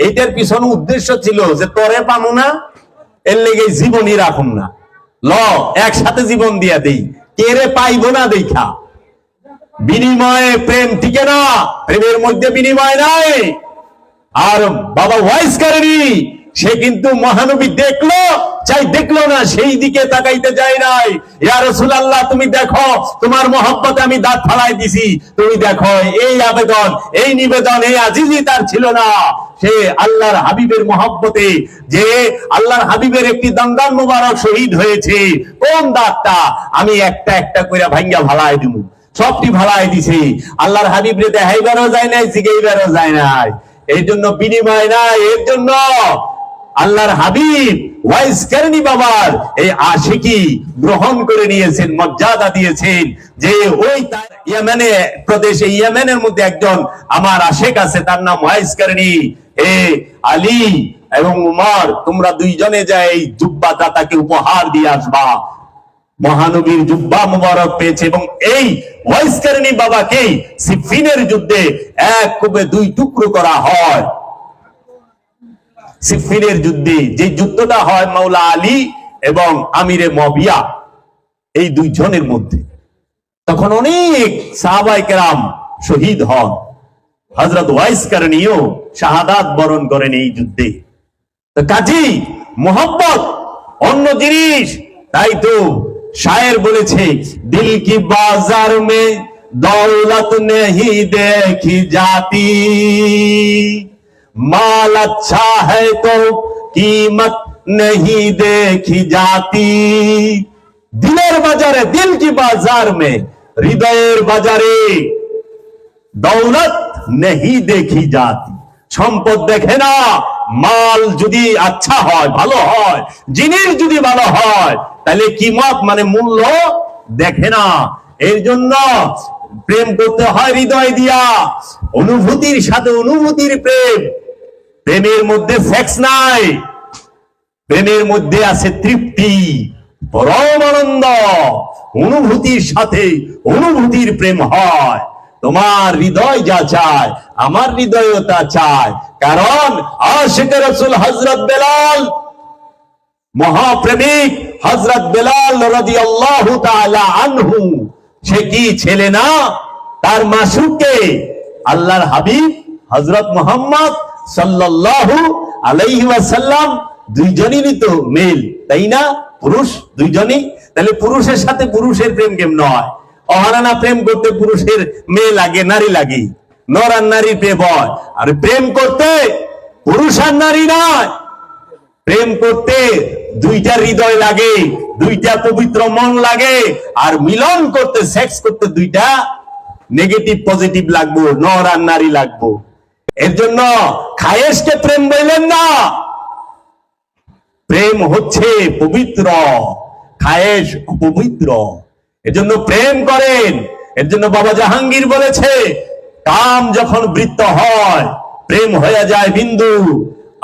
A: এটার পিছনে উদ্দেশ্য ছিল যে তোরে পামু না, এর লেগে জীবনই রাখুন না, ল একসাথে জীবন দিয়া দেই, কেরে পাইব না দেখা। বিনিময়ে প্রেম টিকে না, প্রেমের মধ্যে বিনিময় নাই। আর বাবা ওয়াইস করনি, সে কিন্তু মহানবী দেখলো চাই দেখলো না, সেই দিকে তাকাইতে যায় নাই। ইয়া রাসূলুল্লাহ, তুমি দেখো, তোমার মহব্বতে আমি দাঁত ফালাই দিছি, তুমি দেখো। এই আবেদন, এই নিবেদন, এই আজিজি তার ছিল না। সে আল্লাহর হাবিবের মহব্বতে, যে আল্লাহর হাবিবের একটি দন্দন মুবারক শহীদ হয়েছে, কোন দাঁতটা আমি একটা একটা করে ভাঙ্গা ফালাই দিব, সবটি ফালাই দিছি। আল্লাহর হাবিবরে দেখাইবারও যায় নাই, জিগাইবারও যায় নাই। এই জন্য বিনিময় নাই। এর জন্য আল্লাহর হাবিব ওয়াইস করনি বাবার এই আশিকি গ্রহণ করে নিয়েছেন, মর্যাদা দিয়েছেন। যে ওই ইয়েমেনে প্রদেশে, ইয়েমেনের মধ্যে একজন আমার আশেক আছে, তার নাম ওয়াইস করনি। হে আলী এবং উমর, তোমরা দুইজনে যাই এই জুব্বা দাতাকে উপহার দিয়ে আসবা। মহানবীর জুব্বা মুবারক পেয়েছে, এবং এই ওয়াইস কারনী বাবাকেই সিফিনের যুদ্ধে এক কোপে দুই টুকরো করা হয়। সিফিনের যুদ্ধে যে যুদ্ধটা হয় মাওলা আলী এবং আমিরে মুআবিয়া এই দুইজনের মধ্যে, তখন অনেক সাহাবায়ে কেরাম শহীদ হন। হযরত ওয়াইস কারনীও শাহাদাত বরণ করেন এই যুদ্ধে। তো কাজী মোহাম্মত অন্য জিনিস, তাই তো শায়ের বলেছে, দিল কি বাজার মে দৌলত নেহি দেখি জাতি, মাল আচ্ছা है तो कीमत नहीं देखी जाती। দিলের বাজারে, দিল কি বাজার মে, হৃদয়ের বাজারে দৌলত নেহি দেখি জাতি, সম্পদ দেখে না, মাল যদি আচ্ছা হয়, ভালো হয়, জিনিস যদি ভালো হয়, তাহলে কিমত মানে মূল্য দেখে না। এর জন্য প্রেম করতে হয় হৃদয় দিয়া, অনুভূতির সাথে অনুভূতির প্রেম। প্রেমের মধ্যে সেক্স নাই, প্রেমের মধ্যে আছে তৃপ্তি, পরম আনন্দ। অনুভূতির সাথে অনুভূতির প্রেম হয়। তোমার হৃদয় যা চায় আমার হৃদয়ও তা চায়, কারণ আশিকে রাসূল হযরত বেলাল, মহাপ্রেমিক হযরত বেলাল রাদিয়াল্লাহু তাআলা আনহু, সে কি ছেলে না? তার মাসুককে আল্লাহর হাবিব হযরত মুহাম্মদ সাল্লাল্লাহু আলাইহি ওয়াসাল্লাম দুইজনেরই তো মেল, তাই না? পুরুষ দুইজনই, তাহলে পুরুষের সাথে পুরুষের প্রেম কেমন হয়? অহারানা প্রেম করতে পুরুষের মেয়ে লাগে, নারী লাগে, নর আর নারীর প্রেম হয়। আর প্রেম করতে পুরুষ আর নারী নয়, প্রেম করতে দুইটা হৃদয় লাগে, দুইটা পবিত্র মন লাগে। আর মিলন করতে, সেক্স করতে দুইটা নেগেটিভ পজিটিভ লাগবো, নর আর নারী লাগবো। এর জন্য খায়েশকে প্রেম বললেন না, প্রেম হচ্ছে পবিত্র, খায়েশ পবিত্র। এজন্য প্রেম করেন। এর জন্য বাবা জাহাঙ্গীর বলেছে, কাম যখন বৃত্ত হয় প্রেম হয়ে যায় বিন্দু,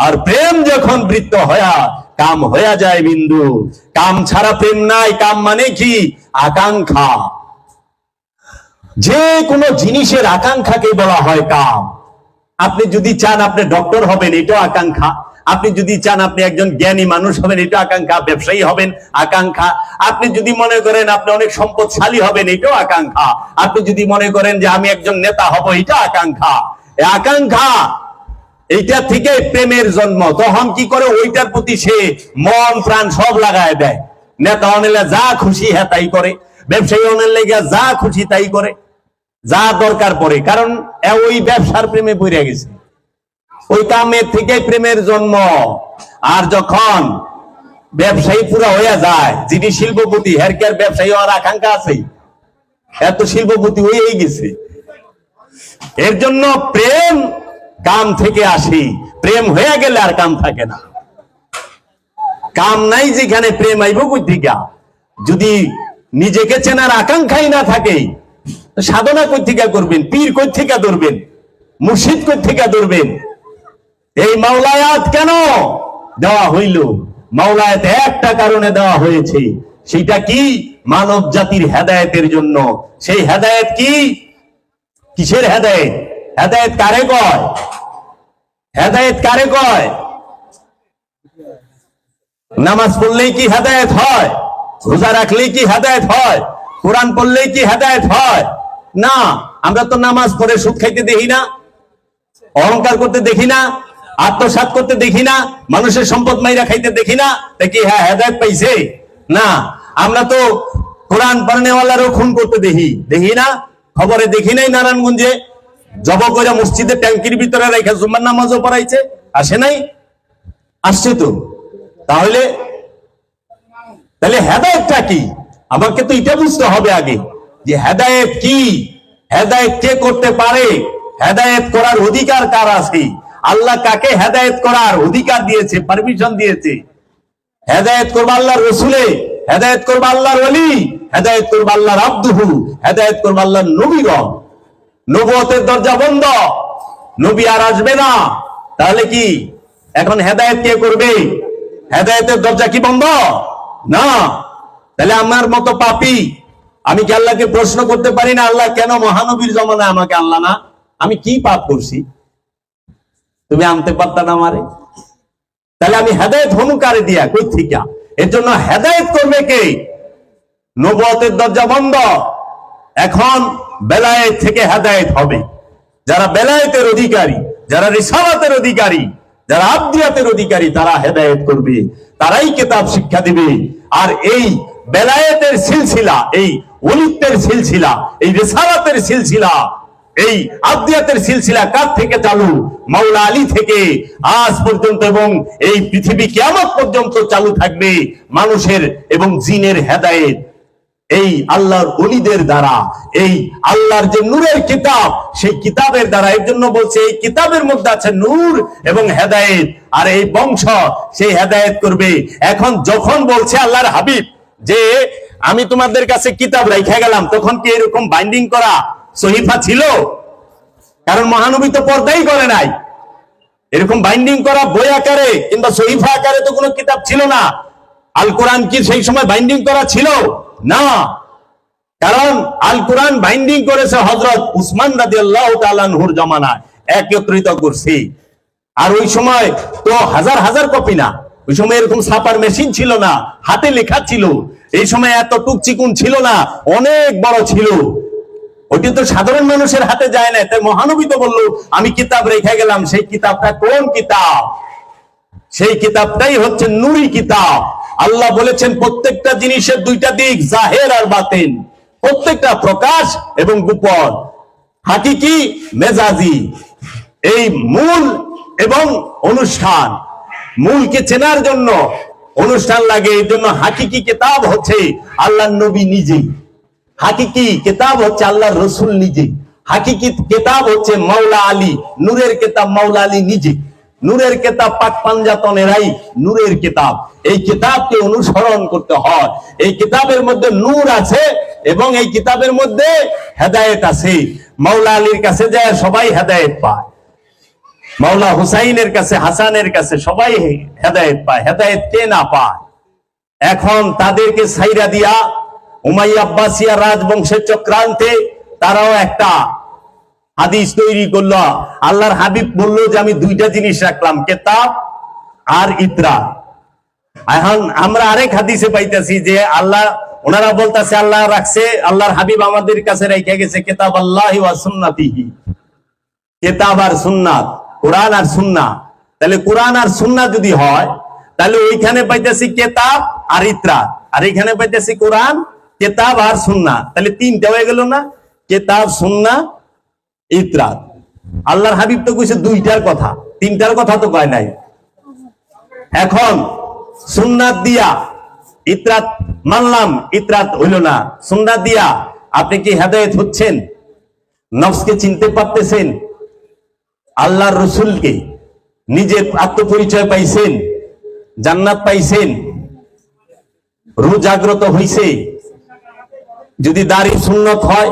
A: আর প্রেম যখন বৃত্ত হয়া কাম হয়ে যায় বিন্দু। কাম ছাড়া প্রেম নাই। কাম মানে কি? আকাঙ্ক্ষা। যে কোনো জিনিসের আকাঙ্ক্ষাকে বলা হয় কাম। আপনি যদি চান আপনি ডক্টর হবেন, এটাও আকাঙ্ক্ষা। আপনি যদি চান আপনি একজন জ্ঞানী মানুষ হবেন, এটা আকাঙ্ক্ষা। ব্যবসায়ী হবেন, আকাঙ্ক্ষা। আপনি যদি মনে করেন আপনি অনেক সম্পদশালী হবেন, এটাও আকাঙ্ক্ষা। আপনি যদি মনে করেন যে আমি একজন নেতা হব, এটা আকাঙ্ক্ষা। এই আকাঙ্ক্ষা, এইটা থেকে প্রেমের জন্ম। তখন কি করে? ওইটার প্রতি সে মন প্রাণ সব লাগায় দেয়। নেতা অনেলে যা খুশি হ্যাঁ তাই করে, ব্যবসায়ী অনেক লেগে যা খুশি তাই করে, যা দরকার পড়ে, কারণ ওই ব্যবসার প্রেমে পড়ে গেছে। ওই কামের থেকে প্রেমের জন্ম। আর যখন ব্যবসায়ী পুরা হয়ে যায়, যিনি শিল্পপতি, হের কি আর ব্যবসায়ী হওয়ার আকাঙ্ক্ষা আছে? এত শিল্পপতি হয়েই গেছে। এর জন্য প্রেম কাম থেকে আসে। প্রেম হয়ে গেলে আর কাম থাকে না। কাম নাই যেখানে প্রেম আইব কই থেকে? যদি নিজেকে চেনার আকাঙ্ক্ষাই না থাকে, সাধনা কই থেকে করবেন? পীর কই থেকে ধরবেন? মুর্শিদ কই থেকে ধরবেন? এই মাওলায়াত কেন দেওয়া হইল? মাওলায়াত একটা কারণে দেওয়া হয়েছে, সেটা কি? মানব জাতির হেদায়েতের জন্য। সেই হেদায়েত কি? কিসের হেদায়েত? হেদায়েত কারে কয়? হেদায়েত কারে কয়? নামাজ পড়লেই কি হেদায়েত হয়? রোজা রাখলেই কি হেদায়েত হয়? কোরআন পড়লেই কি হেদায়েত হয়? না। আমরা তো নামাজ পড়ে সুদ খাইতে দেখি না, অহংকার করতে দেখি না, আত্মসাৎ করতে দেখি না, মানুষের সম্পদ মাইরা খাইতে দেখি না। দেখি হ্যাঁ হেদায়েত পাইছে? না। আমরা তো কোরআন পড়নেওয়ালারও খুন করতে দেখি না? খবরে দেখি নাই নারায়ণগঞ্জে জব করে মসজিদে ট্যাঙ্কির ভিতরে রেখে জুম্মার নামাজও পড়াইছে? আসে নাই? আসছে তো। তাহলে হেদায়েতটা কি? আমাকে তো এটা বুঝতে হবে আগে যে হেদায়েত কি, হেদায়েত কে করতে পারে, হেদায়েত করার অধিকার কার আছে, আল্লাহ কাকে হেদায়েত করার অধিকার দিয়েছে, পারমিশন দিয়েছে। হেদায়েত করবে আল্লাহর রাসূলে, হেদায়েত করবে আল্লাহর ওলি, হেদায়েত করবে আল্লাহর আব্দুহু, হেদায়েত করবে আল্লাহর নবীগণ। নবুয়তের দরজা বন্ধ, নবী আর আসবে না। তাহলে কি এখন হেদায়েত কে করবে? হেদায়েতের দরজা কি বন্ধ? না। তাহলে আমার মতো পাপী আমি কি আল্লাহকে প্রশ্ন করতে পারি না, আল্লাহ কেন মহানবীর জমানায় আমাকে আল্লাহ না? আমি কি পাপ করছি তুমি আনতে পারতা না আমারে? তাহলে আমি হেদায়েত হনুকারে দিয়া কই থিকা? এর জন্য হেদায়েত করবে কে? নবুয়তের দরজা বন্ধ। এখন বেলায়েত থেকে হেদায়েত হবে। যারা বেলায়েতের অধিকারী, যারা রিসালাতের অধিকারী, যারা আবদিয়াতের অধিকারী, তারা হেদায়েত করবে, তারাই কিতাব শিক্ষা দিবে। আর এই বেলায়েতের সিলসিলা, এই ওলিত্বের সিলসিলা, এই রিসালাতের সিলসিলা, এই আবদিয়াতের সিলসিলা কার থেকে চালু? মাওলা আলী থেকে আজ পর্যন্ত, এবং এই পৃথিবী কিয়ামত পর্যন্ত চালু থাকবে। মানুষের এবং জিনের হেদায়েত এই আল্লাহর ওলিদের দ্বারা, এই আল্লাহর যে নূরের কিতাব, সেই কিতাবের দ্বারা। এর জন্য বলছে এই কিতাবের মধ্যে আছে নূর এবং হেদায়েত, আর এই বংশ সেই হেদায়েত করবে। এখন যখন বলছে আল্লাহর হাবিব যে আমি তোমাদের কাছে কিতাব রেখে গেলাম, তখন কি এরকম বাইন্ডিং করা সহিফা ছিল? কারণ মহানবী তো পর্দাই করে নাই। এরকম বাইন্ডিং করা বই আকারে কিংবা সহিফা আকারে তো কোনো কিতাব ছিল না। আল কোরআন কি সেই সময় বাইন্ডিং করা ছিল? না। কারণ আল কোরআন বাইন্ডিং করেছে হযরত উসমান রাদিয়াল্লাহু তাআলা আনহুর জমানায়, একত্রিত করছে। আর ওই সময় তো হাজার হাজার কপি না, ওই সময় এরকম ছাপার মেশিন ছিল না, হাতে লেখা ছিল। এই সময় এত টুকচিকুন ছিল না, অনেক বড় ছিল। ওইটি তো সাধারণ মানুষের হাতে যায় না। তাই মহানবী তো বললো আমি কিতাব রেখে গেলাম। সেই কিতাবটা কোন কিতাব? সেই কিতাবটাই হচ্ছে নূরি কিতাব। আল্লাহ বলেছেন প্রত্যেকটা জিনিসের দুইটা দিক, জাহের আর বাতিন, প্রত্যেকটা প্রকাশ এবং গোপন, হাকিকি মেজাজি। এই মূল এবং অনুষ্ঠান, মূলকে চেনার জন্য অনুষ্ঠান লাগে। এই জন্য হাকিকি কিতাব হচ্ছে আল্লাহর নবী নিজেই, হাকিকি কিতাব হচ্ছে আল্লাহর রসুল নিজেই, হাকিকি কিতাব হচ্ছে মাওলা আলী, নূরের কিতাব মাওলা আলী নিজে। নূরের কিতাব পাক পাঞ্জাতনেরাই নূরের কিতাব। এই কিতাবকে অনুসরণ করতে হয়। এই কিতাবের মধ্যে নূর আছে এবং এই কিতাবের মধ্যে হেদায়েত আছে। মাওলা আলীর কাছে যায় সবাই হেদায়েত পায়, মাওলা হুসাইনের কাছে, হাসানের কাছে সবাই হেদায়েত পায়। হেদায়েত কে না পায়? এখন তাদেরকে ছাইরা দিয়া উমাইয়া আব্বাসিয়া রাজবংশের চক্রান্তে তারাও একটা হাদিস তৈরি করলো। আল্লাহর হাবিব বললো যে আমি দুইটা জিনিস রাখলাম, কিতাব আর ইতরা। এখন আমরা আরেক হাদিসে পাইতেছি যে আল্লাহ, ওনারা বলতেছে আল্লাহ রাখছে, আল্লাহর হাবিব আমাদের কাছে রেখে গেছে কিতাব আল্লাহি ওয়া সুন্নাতিহি, কিতাব আর সুন্নাত, কোরআন আর সুন্নাহ। তাহলে কোরআন আর সুন্নাহ যদি হয়, তাহলে ওইখানে পাইতেছি কিতাব আর ইতরা, আর এখানে পাইতেছি কোরআন, কিতাব আর সুন্নাহ। তাহলে তিনটা হয়ে গেল না? কিতাব, সুন্নাহ, ইতরা। আল্লাহর হাবিব তো কইছে দুইটার কথা, তিনটার কথা তো কয় নাই। এখন সুন্নাত দিয়া ইতরাত মানলাম, ইতরাত হইল না। সুন্নাত দিয়া আপনি কি হেদায়েত হচ্ছেন? নফসকে চিনতে পারতেছেন? আল্লাহর রসুলকে নিজের আত্মপরিচয় পাইছেন? জান্নাত পাইছেন? রূহ জাগ্রত হইছে? যদি দাড়ি সুন্নত হয়,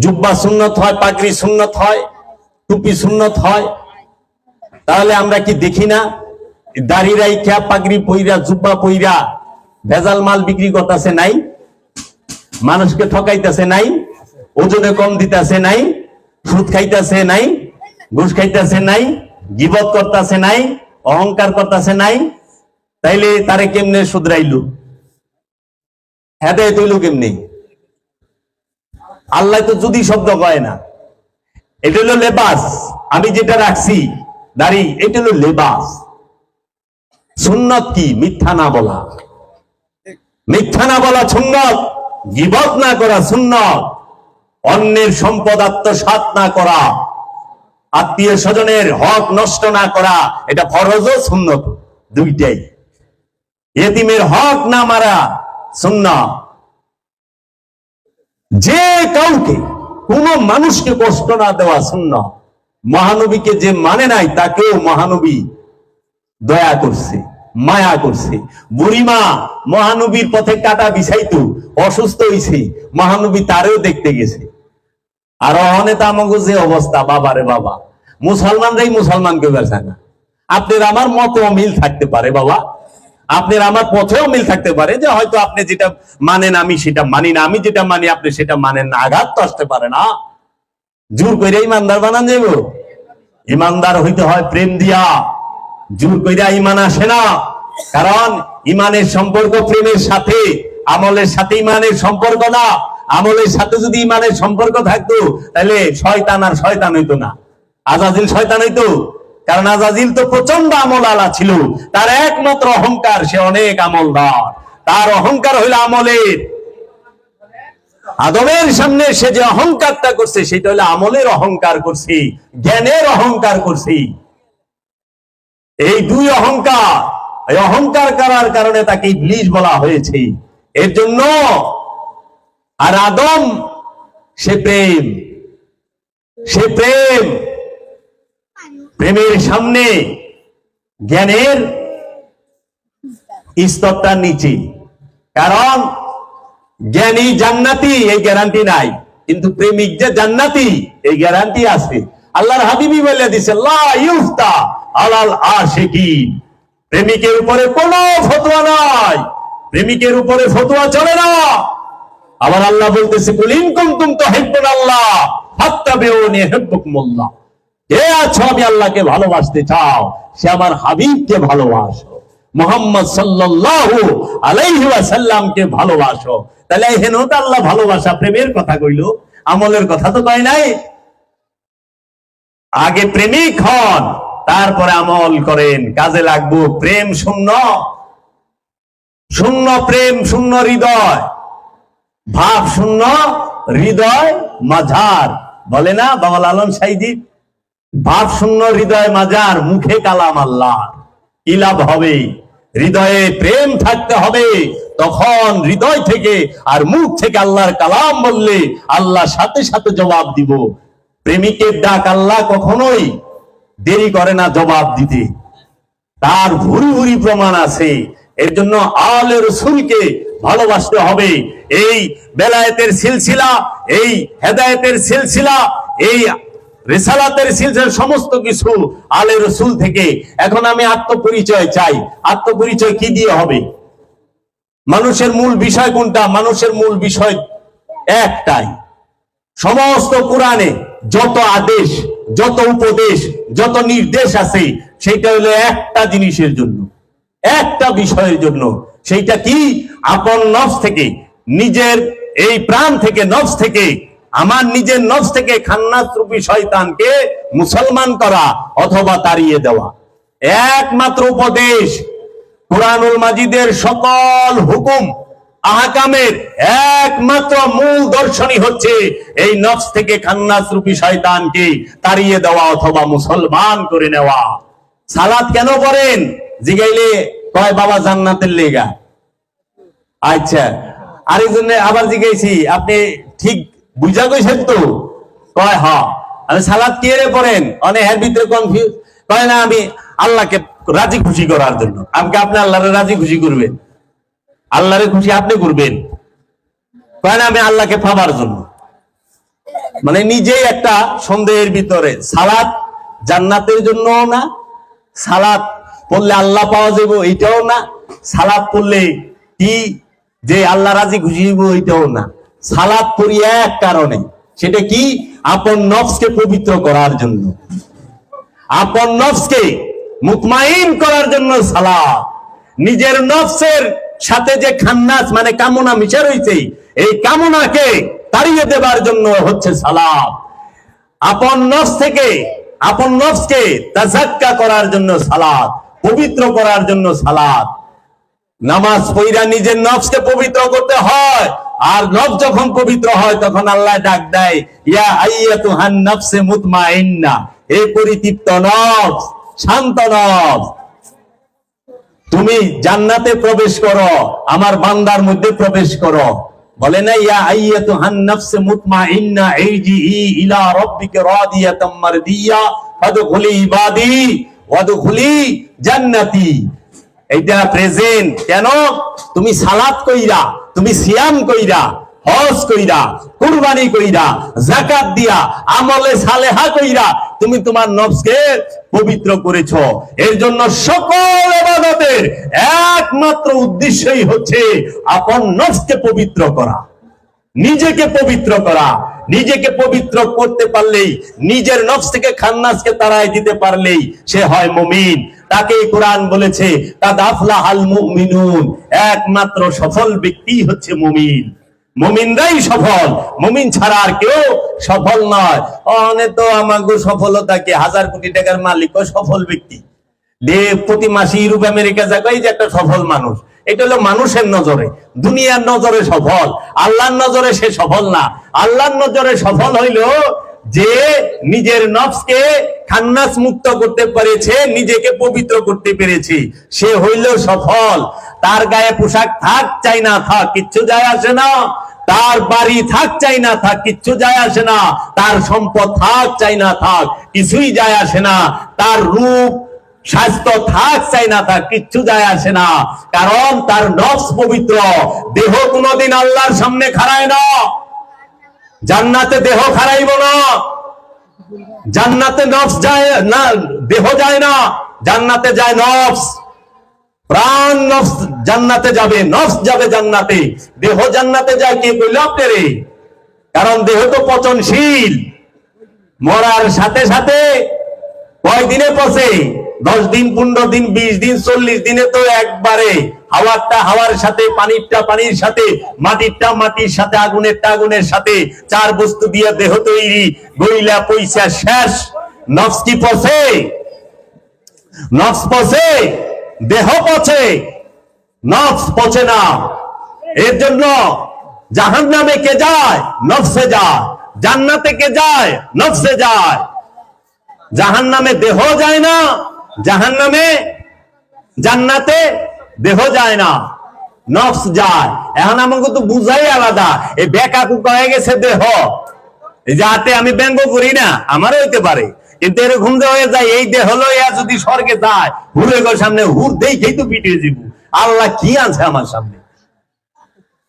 A: জুব্বা সুন্নত হয়, পাগড়ি সুন্নত হয়, টুপি সুন্নত হয়, তাহলে আমরা কি দেখি না দাড়ি রাইখা পাগড়ি পইরা জুব্বা পইরা ভেজাল মাল বিক্রি করতেছে নাই? মানুষকে ঠকাইতেছে নাই? ওজনে কম দিতেছে নাই? সুদ খাইতেছে নাই? ঘুষ খাইতেছে নাই? গীবত করতেছে নাই? অহংকার করতেছে নাই? তাইলে তারে কেমনে শুধরাইলো? হেদায়েত হইল কেমনে? আল্লাহ তো যদি শব্দ কয় না। এটা হলো লেবাস। আমি যেটা রাখছি দাড়ি, এটা হলো লেবাস। সুন্নত কি? মিথ্যা না বলা, মিথ্যা না বলা সুন্নত, গীবত না করা সুন্নত, অন্যের সম্পদ আত্মসাৎ না করা, আত্মীয় স্বজনের হক নষ্ট না করা, এটা ফরজ ও সুন্নত দুইটাই। ইয়েতিমের হক না মারা সুন্নাত। যে কাউকে, কোন মানুষকে কষ্ট না দেওয়া সুন্নাত। মহানবীকে যে মানে নাই তাকেও মহানবী দয়া করছে, মায়া করছে। বুড়িমা মহানবীর পথে কাটা বিছাইতো, অসুস্থ হইছে, মহানবী তারেও দেখতে গেছে। আর অনেতা আমাকে যে অবস্থা, বাবারে বাবা, মুসলমানরাই মুসলমানকে বেচায় না। আপনার আমার মত মিল থাকতে পারে বাবা, আপনার আমার পথেও মিল থাকতে পারে, যে হয়তো আপনি যেটা মানেন আমি সেটা মানি না, আমি যেটা মানি আপনি সেটা মানেন না, আঘাত তো আসতে পারে না। জোর করে ইমানদার বানান যাব? ইমানদার হইতে হয় প্রেম দিয়া, জোর কইরা ইমান আসে না। কারণ ইমানের সম্পর্ক প্রেমের সাথে, আমলের সাথে ইমানের সম্পর্ক না। আমলের সাথে যদি ইমানের সম্পর্ক থাকতো তাহলে শয়তান আর শয়তান হইতো না, আজাজিল শয়তান হইতো। কারণ আজাজিল তো প্রচন্ড আমল আলা ছিল, তার একমাত্র অহংকার সে অনেক আমলদার, তার অহংকার হইল আমলের। আদমের সামনে সে যে অহংকারটা করছে সেটা হলো আমলের অহংকার করছি, জ্ঞানের অহংকার করছি। এই দুই অহংকার, এই অহংকার করার কারণে তাকে ইবলিস বলা হয়েছে। এর জন্য আর আদম সে প্রেম, সে প্রেম, প্রেমের সামনে জ্ঞানের স্তরটা নিচে। কারণ জ্ঞানী জান্নাতি এই গ্যারান্টি নাই, কিন্তু প্রেমিক যে জান্নাতি এই গ্যারান্টি আছে। আল্লাহর হাবিবি বলে দিয়েছে লা ইউফতা আলাল আশিকিন, প্রেমিকের উপরে কোনো ফতোয়া নাই, প্রেমিকের উপরে ফতোয়া চলে না। আবার আল্লাহ বলতেছে কুল ইন কুনতুম তুহিব্বুনাল্লাহ ফাত্তাবিউনি ইউহিব্বুকুমুল্লাহ, কে আছো আমি আল্লাহকে ভালোবাসতে চাও সে আমার হাবিবকে ভালোবাসো, মুহাম্মদ সাল্লাল্লাহু আলাইহি ওয়াসাল্লামকে ভালোবাসো। তাহলে হেন তো আল্লাহ ভালোবাসা প্রেমের কথা কইলো, আমলের কথা তো কয় নাই। আগে প্রেমিক হন, তারপরে আমল করেন, কাজে লাগবো। প্রেম শূন্য, শূন্য প্রেম, শূন্য হৃদয়, ভাব শূন্য হৃদয় মাঝার, বলে না বাবা লালন সাইদি, ভাব শূন্য হৃদয় মাঝার, মুখে কালাম আল্লাহ, কি লাভ হবে? হৃদয়ে প্রেম থাকতে হবে, তখন হৃদয় থেকে আর মুখ থেকে আল্লাহর কালাম বললে আল্লাহ সাথে সাথে জবাব দিব। প্রেমিকের ডাক আল্লাহ কখনোই দেরি করে না জবাব দিতে, তার ভুরি ভুরি প্রমাণ আছে। এর জন্য আলে রাসূলকে ভালোবাসতে হবে। এই বেলায়েতের সিলসিলা, এই হেদায়েতের সিলসিলা, এই রিসালাতের সিলসিলা সমস্ত কিছু আলে রাসূল থেকে। এখন আমি আত্মপরিচয় চাই, আত্মপরিচয় কি দিয়ে হবে? মানুষের মূল বিষয় কোনটা? মানুষের মূল বিষয় একটাই। সমস্ত কোরআনে যত আদেশ, যত উপদেশ, যত নির্দেশ আছে সেটা হলো একটা জিনিসের জন্য, একটা বিষয়ের জন্য। সেইটা কি? আপন নফস থেকে, নিজের এই প্রাণ থেকে, নফস থেকে, আমার নিজের নফস থেকে খান্নাস রূপী শয়তানকে মুসলমান করা অথবা তাড়িয়ে দেওয়া। একমাত্র উপদেশ কুরআনুল মাজিদের সকল হুকুম আহকামের একমাত্র মূল দর্শনই হচ্ছে এই নফস থেকে খান্নাস রূপী শয়তানকে তাড়িয়ে দেওয়া অথবা মুসলমান করে নেওয়া। সালাত কেন পড়েন জিগাইলে কয় বাবা জান্নাতের লেগা। আচ্ছা, আরেকজন আবার জিজ্ঞাসি আপনি ঠিক বুঝা কইছেন তো? কয় হ্যাঁ। আমি সালাত কে রে পড়েন? অনেক এর ভিতরে কনফিউজ, কয় না আমি আল্লাহকে রাজি খুশি করার জন্য। আমাকে আপনি আল্লাহরে রাজি খুশি করবেন, আল্লাহরে খুশি আপনি করবেন। কয় না আমি আল্লাহকে পাবার জন্য। মানে নিজেই একটা সন্দেহের ভিতরে। সালাত জান্নাতের জন্য না, সালাত পড়লে আল্লাহ পাওয়া যাবে এইটাও না, সালাত পড়লে কি যে আল্লাহ রাজি খুশি হইব এইটাও না। সালাত পড়ি এক কারণে, সেটা কি? আপন নফসকে পবিত্র করার জন্য, আপন নফসকে মুতমাইন করার জন্য সালাত। নিজের নফসের সাথে যে খান্নাস মানে কামনা মিশে রয়েছে, এই কামনাকে তাড়িয়ে দেবার জন্য হচ্ছে সালাত। আপন নফস থেকে, আপন নফসকে তাজাক্কা করার জন্য সালাত, পবিত্র করার জন্য সালাত। নামাজ পড়া নিজের নফসকে পবিত্র করতে হয়, আর নফস যখন পবিত্র হয় তখন আল্লাহ ডাক দেয় ইয়া আইয়াতুহান নাফসে মুতমাইন্না, হে পরিতৃপ্ত নফস, শান্ত নফস, তুমি জান্নাতে প্রবেশ করো, আমার বান্দার মধ্যে প্রবেশ করো। বলে না ইয়া আইয়াতুহান নাফসে মুতমাইন্না ইরজিই ইলা রাব্বিকা রাদিয়াতাম মারদিয়া ফাদখুলি ইবাদি ওয়াদখুলি জান্নাতি। এইটা প্রেজেন্ট। কেন? তুমি সালাত কইরা, তুমি সিয়াম কইরা, হজ কইরা, কুরবানি কইরা, যাকাত দিয়া, আমলে সালেহা কইরা তুমি তোমার নফসকে পবিত্র করেছ। এর জন্য সকল ইবাদতের একমাত্র উদ্দেশ্যই হচ্ছে আপন নফসকে পবিত্র করা, নিজেকে পবিত্র করা। নিজেকে পবিত্র করতে পারলেই, নিজের নফস থেকে খান্নাসকে তাড়াই দিতে পারলেই সে হয় মুমিন। তাকে কোরআন বলেছে কাদ আফলাহাল মুমিনুন, একমাত্র সফল ব্যক্তি হচ্ছে মুমিন। মুমিনরাই সফল, মুমিন ছাড়া আর কেউ সফল নয়। অনেক তো আমাগো সফলতা কি 1000 কোটি টাকার মালিক ও সফল ব্যক্তি, প্রতি মাসে ইউরোপ আমেরিকা যাবে, যে একটা সফল মানুষ। এটা হলো মানুষের নজরে, দুনিয়ার নজরে সফল, আল্লাহর নজরে সে সফল না। আল্লাহর নজরে সফল হইল যে নিজের নফসকে খান্নাস মুক্ত করতে পেরেছে, নিজেকে পবিত্র করতে পেরেছে, সে হইল সফল। তার গায়ে পোশাক থাক চাই না থাক কিচ্ছু যায় আসে না, তার বাড়ি থাক চাই না থাক কিচ্ছু যায় আসে না, তার সম্পদ থাক চাই না থাক কিছুই যায় আসে না, তার রূপ স্বাস্থ্য থাক চাই না থাক কিচ্ছু যায় আসে না, কারণ তার নফস পবিত্র। দেহ কোনদিন আল্লাহর সামনে খাড়ায় না। জান্নাতে দেহ খাড়াইব না, জান্নাতে নফস যায় না, দেহ যায় না, জান্নাতে যায় নফস। প্রাণ নফস জান্নাতে যাবে, নফস যাবে জান্নাতে। দেহ জান্নাতে যায় কে কইল আপনারে? কারণ দেহ তো পচনশীল, মরার সাথে সাথে কয় দিনে পচে? 10 দিন, 15 দিন, 20 দিন, 40 দিনে তো একবারে। হাওয়ারটা হাওয়ার সাথে, পানিরটা পানির সাথে, মাটিরটা মাটির সাথে, আগুনেরটা আগুনের সাথে, 4 বস্তু দিয়ে দেহ তৈরি। গইলা পয়সা শেষ। নফস কি পচে? নফস পচে? দেহ পচে, নফস পচে না। এর জন্য জাহান্নামে কে যায়? নফসে যায়। জান্নাতে কে যায়? নফসে যায়। জাহান্নামে দেহ যায় না, জাহান্নামে, জান্নাতে দেহ যায় না, নফস যায়। এখন আমাকে তো বুঝাই আলাদা। এই বেকা কুকা হয়ে গেছে দেহ, যাতে আমি ব্যঙ্গ করি না, আমারও হইতে পারে, কিন্তু এরকম যে হয়ে যায় এই দেহ লইয়া যদি স্বর্গে যায়, হুরে গো সামনে হুর দেখেই তো পিটিয়ে দিব। আল্লাহ কি আছে আমার সামনে?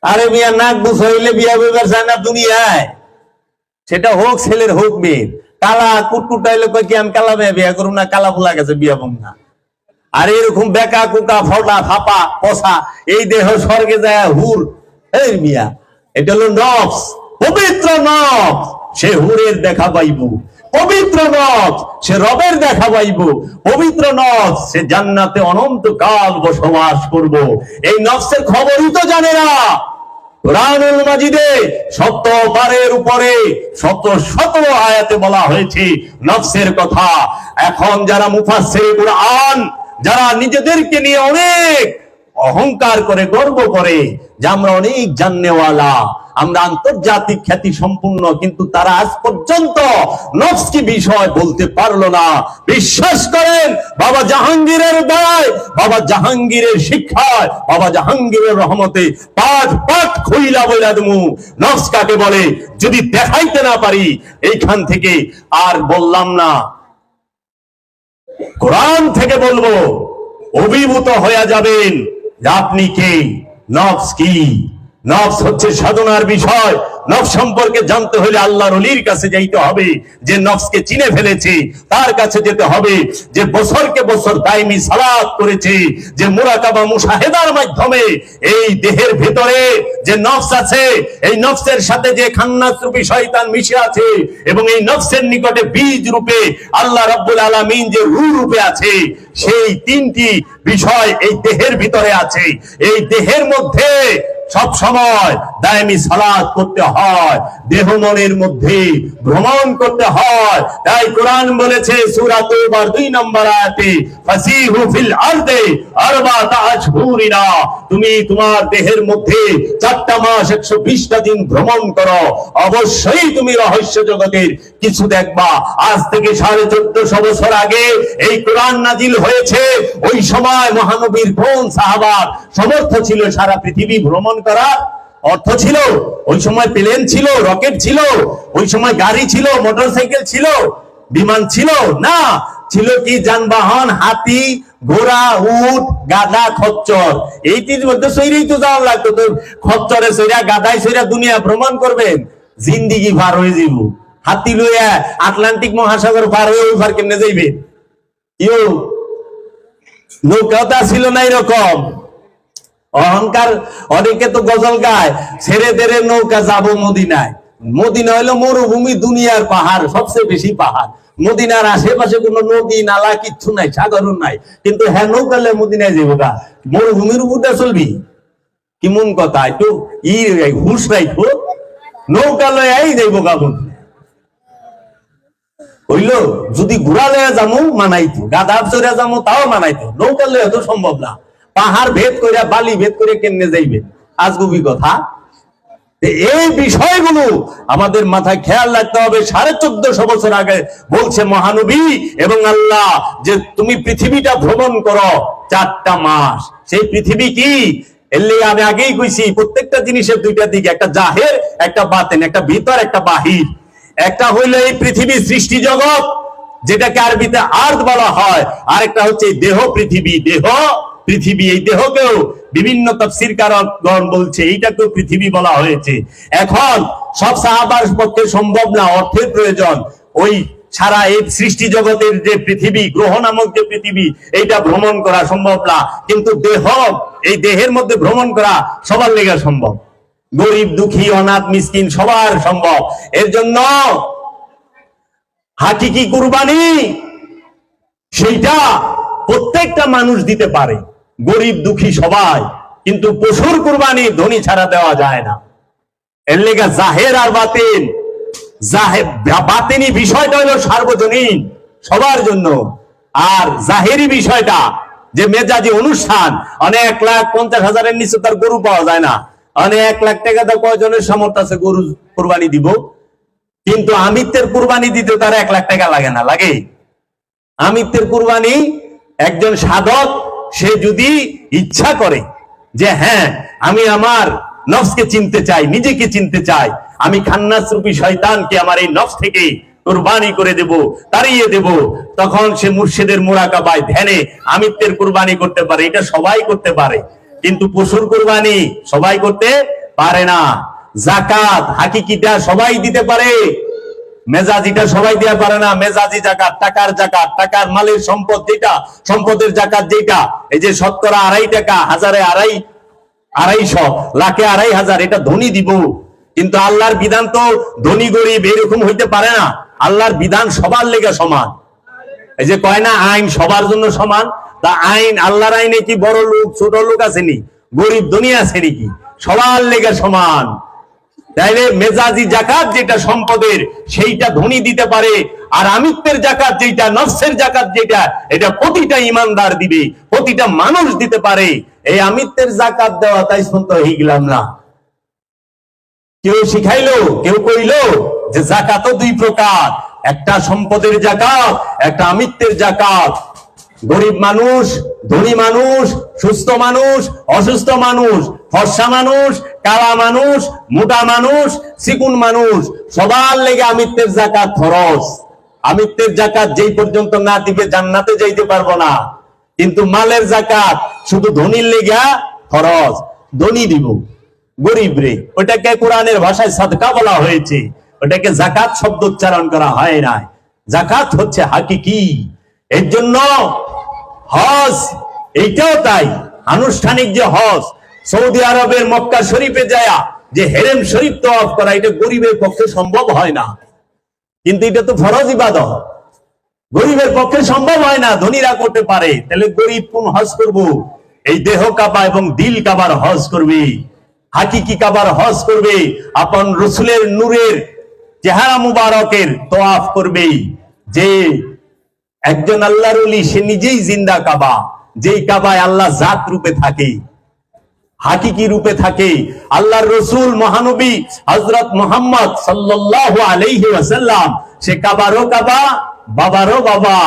A: আরে মিয়া নাক বুঝ হইলে বিয়া বিবার চায় না দুনিয়ায়, সেটা হোক ছেলের হোক মেয়ের। কালা কুটকুটাইলে কই কি আমি কালা মেয়ে বিয়া করুম না, কালা ফুলা গেছে বিয়া বম না। আর এরকম বেকা কুকা ফটা ফাপা পচা এই দেহ স্বর্গে যায় হুর। এই মিয়া, এটা হলো নফস, পবিত্র নফস, সে হুরের দেখা পাইব। পবিত্র নফস, সে রবের দেখা পাইব। পবিত্র নফস, সে জান্নাতে অনন্তকাল বসবাস করব। এই নফসের খবরই তো জানে না। কুরআনুল মাজিদে 100 বারের উপরে 100 আয়াতে বলা হয়েছে নফসের কথা। এখন যারা মুফাসসির কুরআন, যারা নিজেদেরকে নিয়ে অনেক অহংকার করে, গর্ব করে যে আমরা অনেক জাননেওয়ালা, আমরা আন্তর্জাতিক খ্যাতি সম্পূর্ণ, কিন্তু তারা আজ পর্যন্ত নফস কি বিষয় বলতে পারলো না। বিশ্বাস করেন, বাবা জাহাঙ্গীরের দয়ায়, বাবা জাহাঙ্গীরের শিক্ষায়, বাবা জাহাঙ্গীরের রহমতে পাঠ পাঠ খইলা বইলা দেবো নফস কাকে বলে। যদি দেখাইতে না পারি এইখান থেকে আর বললাম না, কোরআন থেকে বলবো, অভিভূত হয়ে যাবেন যে আপনি কে, নফস কি। নফস হচ্ছে সাধনার বিষয়। নফস সম্পর্কে জানতে হলে আল্লাহর ওলির কাছে যাইতে হবে, যে নফসকে চিনে ফেলেছে তার কাছে যেতে হবে, যে বছরকে বছর দাইমি সালাত করেছে, যে মুরাকাবা মুশাহেদার মাধ্যমে এই দেহের ভেতরে যে নফস আছে, এই নফসের সাথে যে খান্নাস রূপী শয়তান মিশে আছে, এবং এই নফসের নিকটে বীজ রূপে আল্লাহ রাব্বুল আলামিন যে রূহ রূপে আছে, সেই 3টি বিষয় এই দেহের ভিতরে আছে। এই দেহের মধ্যে সব সময় দায়মি সালাত করতে হয়, দেহ মনের মধ্যে ভ্রমণ করতে হয়। তাই কোরআন বলেছে সূরা তাওবার 2 নম্বর আয়াতে, ফাসিহু ফিল আরদি আরবাতা আশহুরিনা, তুমি তোমার দেহের মধ্যে 4টা মাস 120টা দিন ভ্রমণ করো, অবশ্যই তুমি রহস্য জগতের কিছু দেখবা। আজ থেকে 1450 বছর আগে এই কোরআন নাজিল হয়েছে। ওই সময় মহানবীর কোন সাহাবার সমর্থ ছিল সারা পৃথিবী ভ্রমণ করার? অর্থ ছিল? ওই সময় প্লেন ছিল, রকেট ছিল, ওই সময় গাড়ি ছিল, মোটরসাইকেল ছিল, বিমান ছিল না। ছিল কি? যানবাহন, হাতি, ঘোড়া, উট, গাধা, খচ্চর। এইটির মধ্যে সইরেই তো যাওয়া লাগতো। তো খচ্চরে সইরা, গাধায় সইরা দুনিয়া ভ্রমণ করবেন, জিন্দিগি পার হয়ে যাব। হাতি লইয়া আটলান্টিক মহাসাগর পার হয়ে ওই পার কেমনে যাইবে? নৌকাটা ছিল না এরকম। অহংকার অনেকে তো গজল গায়, ছেড়ে তেরে নৌকা যাবো মদিনায়। মদিনা হইলো মরুভূমি, দুনিয়ার পাহাড়, সবচেয়ে বেশি পাহাড়। মদিনার আশেপাশে কোনো নদী নালা কিচ্ছু নাই, সাগরও নাই, কিন্তু হ্যাঁ নৌকালে মদিনায় যাবো গা, মরুভূমির উপর চলবি? কেমন কথা, একটু হুশ রাখবো। নৌকা লয়াই যাইব গা হইল। যদি ঘোড়া লয়া যাবো মানাইতো, গাধা চড়া যাবো তাও মানাইতো, নৌকা লয়া তো সম্ভব না। পাহাড় ভেদ করে, বালি ভেদ করে কেমনে যাইবে? আজগুবি কথা। এই বিষয়গুলো আমাদের মাথায় খেয়াল রাখতে হবে। 1450 বছর আগে বলছে মহানবী এবং আল্লাহ যে তুমি পৃথিবীটা ভ্রমণ করো 4টা মাস। সেই পৃথিবী কি? এলে আমি আগেই কইছি, প্রত্যেকটা জিনিসের দুইটা দিক, একটা জাহের, একটা বাতেন, একটা ভিতর, একটা বাহির। একটা হইলো এই পৃথিবী সৃষ্টি জগৎ, যেটাকে আরবিতে আর্থ বলা হয়, আর একটা হচ্ছে দেহ পৃথিবী। দেহ পৃথিবী, এই দেহকেও বিভিন্ন তাফসীরকারগণ বলছে এইটাকেও পৃথিবী বলা হয়েছে। এখন সব সাহাবার পক্ষে সম্ভব না, অর্থের প্রয়োজন। ওই সারা এই সৃষ্টি জগতের যে পৃথিবী, গ্রহ নামক যে পৃথিবী, এইটা ভ্রমণ করা সম্ভব না। কিন্তু দেহ, এই দেহের মধ্যে ভ্রমণ করা সবার লেগে সম্ভব। গরিব, দুঃখী, অনাথ, মিসকিন সবার সম্ভব। এর জন্য হাকিকি কুরবানি সেইটা প্রত্যেকটা মানুষ দিতে পারে, গরিব দুঃখী সবাই। কিন্তু পশুর কুরবানি ধনী ছাড়া দেওয়া যায় না। এর লেগে জাহের আর বাতিন, বাতিনি বিষয়টা হলো সার্বজনীন, সবার জন্য। আর জাহেরি বিষয়টা যে মেজাজি অনুষ্ঠান, অনেক 1,50,000-এর নিচে তার গরু পাওয়া যায় না। অনেক 1 লাখ টাকা তো কয়জনের সামর্থ্য আছে গরু কুরবানি দিব? কিন্তু আমিত্বের কুরবানি দিতে তার 1 লাখ টাকা লাগে না, লাগে? আমিত্বের কুরবানি একজন সাধক, সে যদি ইচ্ছা করে যে হ্যাঁ আমি আমার নফসকে চিনতে চাই, নিজেকে চিনতে চাই, আমি খান্নাস রূপী শয়তানকে আমার এই নফস থেকে কুরবানি করে দেব, তাড়িয়ে দেব, তখন সে মুর্শিদের মুরাকাবায় ধ্যানে আমিত্বের কুরবানি করতে পারে। এটা সবাই করতে পারে, কিন্তু পশুর কুরবানি সবাই করতে পারে না। যাকাত হাকিকিটা সবাই দিতে পারে, মেজাজিটা সবাই দেয়া পারে না। মেজাজি জাকাত, টাকার জাকাত, টাকার মালের সম্পদ যেটা, সম্পদের জাকাত যেটা, এই যে শতকরা 2.5 টাকা, হাজারে 250, লাখে 2,500, এটা ধনী দিব। কিন্তু আল্লাহর বিধান তো ধনী গরিব এরকম হইতে পারে না। আল্লাহর বিধান সবার লেগে সমান। এই যে কয় না আইন সবার জন্য সমান, তা আইন, আল্লাহর আইনে কি বড় লোক ছোট লোক আসেনি, গরিব ধনী আছে নাকি? সবার লেগে সমান। তাইলে মেজাজি জাকাত যেটা সম্পদের, সেইটা ধনী দিতে পারে। আর আমিত্বের জাকাত যেটা, নফসের জাকাত যেটা, এটা প্রতিটা ইমানদার দিবে, প্রতিটা মানুষ দিতে পারে। এই আমিত্বের জাকাত দেওয়া তাই শুনতে হয়ে গেলাম না। কেউ শিখাইলো, কেউ কইলো যে জাকাতও 2 প্রকার, একটা সম্পদের জাকাত, একটা আমিত্বের জাকাত। গরিব মানুষ, ধনী মানুষ, সুস্থ মানুষ, অসুস্থ মানুষ, ফর্সা মানুষ, কালা মানুষ, মোটা মানুষ, চিকুন মানুষ, সবার লেগে আমিত্বের জাকাত ফরজ। আমিত্বের জাকাত যেই পর্যন্ত না দিবে জান্নাতে যাইতে পারবো না। কিন্তু মালের জাকাত শুধু ধনীর লেগে ফরজ, ধনী দিব, গরিব রে ওটাকে কোরআনের ভাষায় সাদকা বলা হয়েছে, ওটাকে জাকাত শব্দ উচ্চারণ করা হয় না। জাকাত হচ্ছে হাকিকি। এর জন্য হজ, এইটাও তাই, আনুষ্ঠানিক যে হজ, সৌদি আরবের মক্কা শরীফে যায় যে হেরেম শরীফ তওয়াফ করা, এটা গরিবের পক্ষে সম্ভব হয় না। কিন্তু এটা তো ফরজ ইবাদত, গরিবের পক্ষে সম্ভব হয় না, ধনীরা করতে পারে। তাহলে গরিব কোন হজ করব? এই দেহ কাবা এবং দিল কাবার হজ করবে, হাকিকি কাবার হজ করবে, আপন রসুলের নূরের চেহারা মুবারকের তওয়াফ করবে। যে একজন আল্লাহর ওলি, সে নিজেই জিন্দা কাবা, যেই কাবায় আল্লাহ জাত রূপে থাকে, হাকিকি রূপে থাকে। আল্লাহর রসুল মহানবী হযরত মুহাম্মদ সাল্লাল্লাহু আলাইহি ওয়াসাল্লাম, সে কাবারও কাবা, বাবারও বাবা।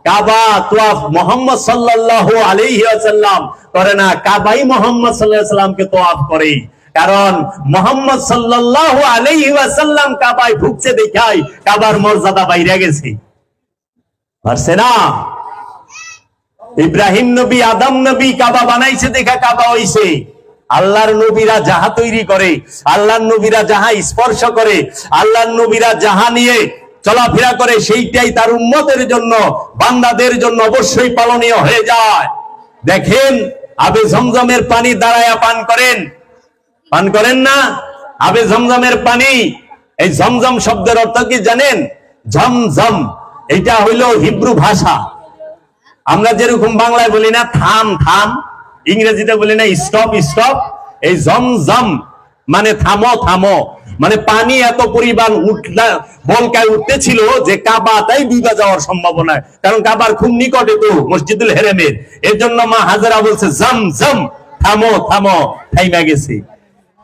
A: কাবা তওয়াফ মুহাম্মদ সাল্লাল্লাহু আলাইহি ওয়াসাল্লাম করে না, কাবাই মুহাম্মদ সাল্লাল্লাহু আলাইহি ওয়াসাল্লামকে তওয়াফ করে। কারণ মুহাম্মদ সাল্লাল্লাহু আলাইহি ওয়াসাল্লাম কাবায় ঢুকছে দেখাই কাবার মর্যাদা বাইরে গেছে, পারছে না। ইব্রাহিম নবী, আদম নবী কাবা বানাইছে দেখা কাবা হইছে। আল্লাহর নবীরা যাহা তৈরি করে, আল্লাহর নবীরা যাহা স্পর্শ করে, আল্লাহর নবীরা যাহা নিয়ে চলাফেরা করে, সেইটাই তার উম্মতের জন্য, বান্দাদের জন্য অবশ্যই পালনীয় হয়ে যায়। দেখেন, আবে জমজমের পানি দাঁড়ায়া পান করেন না? আবে জমজমের পানি, এই জমজম শব্দের অর্থ কি জানেন? ঝমঝম, এটা হইল হিব্রু ভাষা। আমরা যেরকম বাংলায় বলি না থাম থাম, ইংরেজিতে বলি না স্টপ স্টপ, এই জমজম মানে থামো থামো, মানে পানি এত পরিমাণ বলকায় উঠতেছিল যে কাবা তাই ডুবে যাওয়ার সম্ভাবনা, কারণ কাবার খুব নিকটে তো মসজিদুল হেরেমের। এর জন্য মা হাজেরা বলছে জম জম, থামো থামো, থাইমা গেছে।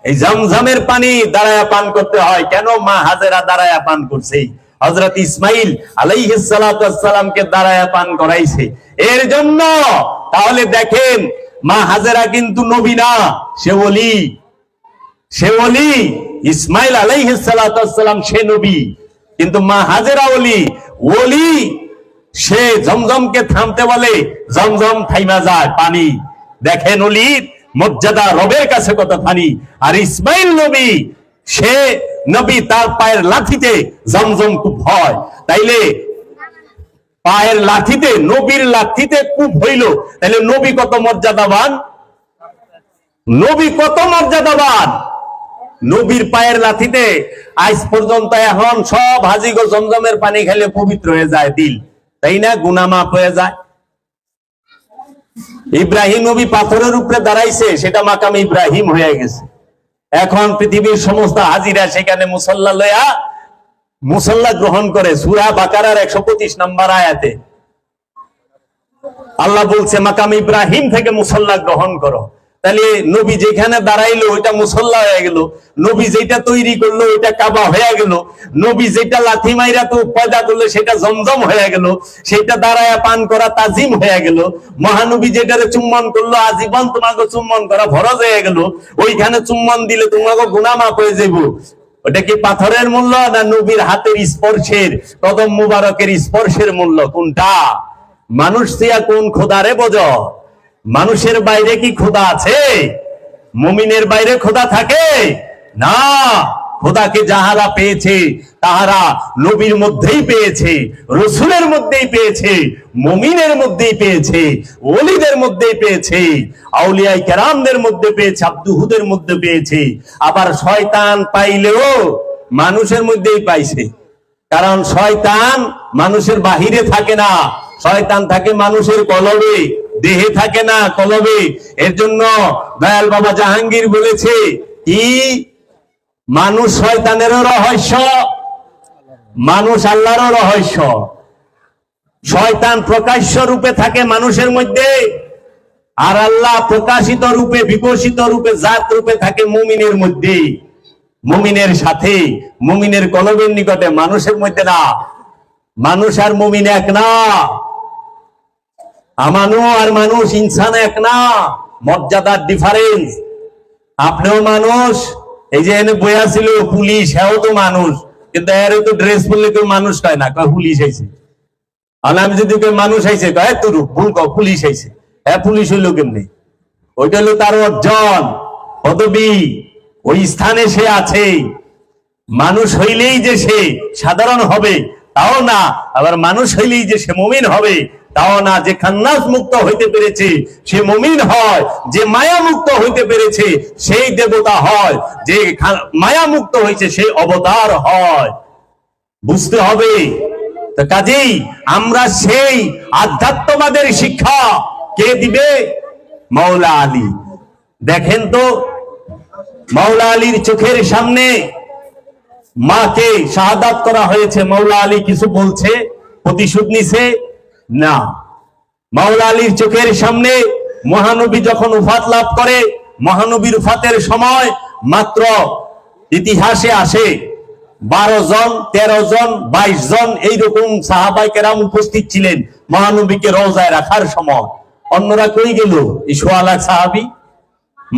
A: এই জমজমের পানি দাঁড়ায়া পান করতে হয়। কেন মা হাজেরা দাঁড়ায়া পান করছে? হযরত ইসমাইল আলাইহিস সালাতু ওয়াস সালামকে দাঁড়ায়া পান করাইছে এর জন্য। তাহলে দেখেন, মা হাজেরা কিন্তু নবী না, সে ওলি। সে ওলি, ইসমাইল আলাইহিস সালাতু ওয়াস সালাম সে নবী, কিন্তু মা হাজেরা ওলি। ওলি সে জমজমকে থামতে বলে, জমজম থাইমা যায় পানি। দেখেন ওলির মর্যাদা রবের কাছে কত ফানি। আর ইসমাইল নবী, সে নবী, তার পায়ের লাঠিতে জমজম কূপ হয়। তাইলে পায়ের লাঠিতে, নবীর লাঠিতে কূপ হইল, তাহলে নবী কত মর্যাদাবান, নবী কত মর্যাদাবান। নবীর পায়ের লাঠিতে আজ পর্যন্ত এখন সব হাজিগো জমজমের পানি খেলে পবিত্র হয়ে যায় দিল, তাই না? গুনাহ মাফ হয়ে যায়। ইব্রাহিম নবী পাথরের উপরে দাঁড়াইছে, সেটা মাকাম ইব্রাহিম হয়ে গেছে। এখন পৃথিবীর সমস্ত হাজিরা সেখানে মুসল্লা লয়া মুসল্লা গ্রহণ করে। সূরা বাকারার 125 নম্বর আয়াতে আল্লাহ বলছে মাকাম ইব্রাহিম থেকে মুসল্লা গ্রহণ করো। তাহলে নবী যেখানে দাঁড়াইলো ওইটা মুসল্লা হয়ে গেল, নবী যেটা তৈরি করলো ওইটা কাবা হয়ে গেল, নবী যেটা লাথি মাইরা তো পয়দা করলো সেটা জমজম হয়ে গেল, সেটা দাঁড়ায়া পান করা তাজিম হয়ে গেল। মহানবী যেটারে চুম্বন করলো আজীবন তোমাকে চুম্বন করা ফরজ হয়ে গেল, ওইখানে চুম্বন দিলে তোমাকে গুনাহ মাফ হয়ে যাইব। ওটা কি পাথরের মূল্য না নবীর হাতের স্পর্শের, কদম মুবারকের স্পর্শের মূল্য? কোনটা? মানুষ দিয়া কোন খোদারে বোঝ? মানুষের বাইরে কি খোদা আছে? মুমিনের বাইরে খোদা থাকে না। খোদাকে যাহারা পেয়েছে তাহারা নবীর মধ্যেই পেয়েছে, রসুলের মধ্যেই পেয়েছে, মুমিনের মধ্যেই পেয়েছে, ওলিদের মধ্যেই পেয়েছে, আউলিয়ায়ে কেরামদের মধ্যে পেয়েছে, আব্দুহুদের মধ্যে পেয়েছে। আবার শয়তান পাইলেও মানুষের মধ্যেই পাইছে, কারণ শয়তান মানুষের বাহিরে থাকে না, শয়তান থাকে মানুষের কলবে, দেহে থাকে না, কলবে। এর জন্য দয়াল বাবা জাহাঙ্গীর বলেছে কি, মানুষ শয়তানেরও রহস্য, মানুষ আল্লাহরও রহস্য। শয়তান প্রকাশ্য রূপে থাকে মানুষের মধ্যে, আর আল্লাহ প্রকাশিত রূপে, বিকশিত রূপে, জাত রূপে থাকে মুমিনের মধ্যে, মুমিনের সাথে, মুমিনের কলবের নিকটে, মানুষের মধ্যে না। মানুষ আর মুমিন এক না, আমানু আর মানুষ, ইনসান এক না, মর্যাদার ডিফারেন্স। আপনিও মানুষ, এই যে এনে বইয়া ছিল পুলিশ, হ্যাঁ তো মানুষ, কিন্তু এর তো ড্রেস পরলে কেউ মানুষ কয় না, কয় পুলিশ আইছে। আর আমি যদি কেউ মানুষ আইছে কয় তোর ভুল, পুলিশ আইছে। হ্যাঁ পুলিশ হইলো কেমনি? ওইটা হলো তার অর্জন, পদবী, ওই স্থানে সে আছে। মানুষ হইলেই যে সে সাধারণ হবে তাও না, আবার মানুষ হইলেই যে সে মুমিন হবে তাও না। যে খান্নাস মুক্ত হইতে পেরেছে সে মুমিন হয়, যে মায়া মুক্ত হইতে পেরেছে সেই দেবতা হয়, যে মায়া মুক্ত হয়েছে সেই অবতার হয়। বুঝতে হবে। তো কাজেই আমরা সেই আধ্যাত্মবাদের শিক্ষা কে দিবে? মাওলা আলী। দেখেন তো, মাওলা আলীর চোখের সামনে মাকে শাহাদাত করা হয়েছে, মাওলা আলী কিছু বলছে, প্রতিশোধ নিছে না। মাওলা আলীর চোখের সামনে মহানবী যখন উফাত লাভ করে, মহানবীর উফাতের সময় মাত্র ইতিহাসে আসে 12 জন, 13 জন, 22 জন এইরকম সাহাবায়ে কেরাম উপস্থিত ছিলেন মহানবীকে রওজায় রাখার সময়। অন্যরা কই গেল? এই 1.5 লাখ সাহাবী।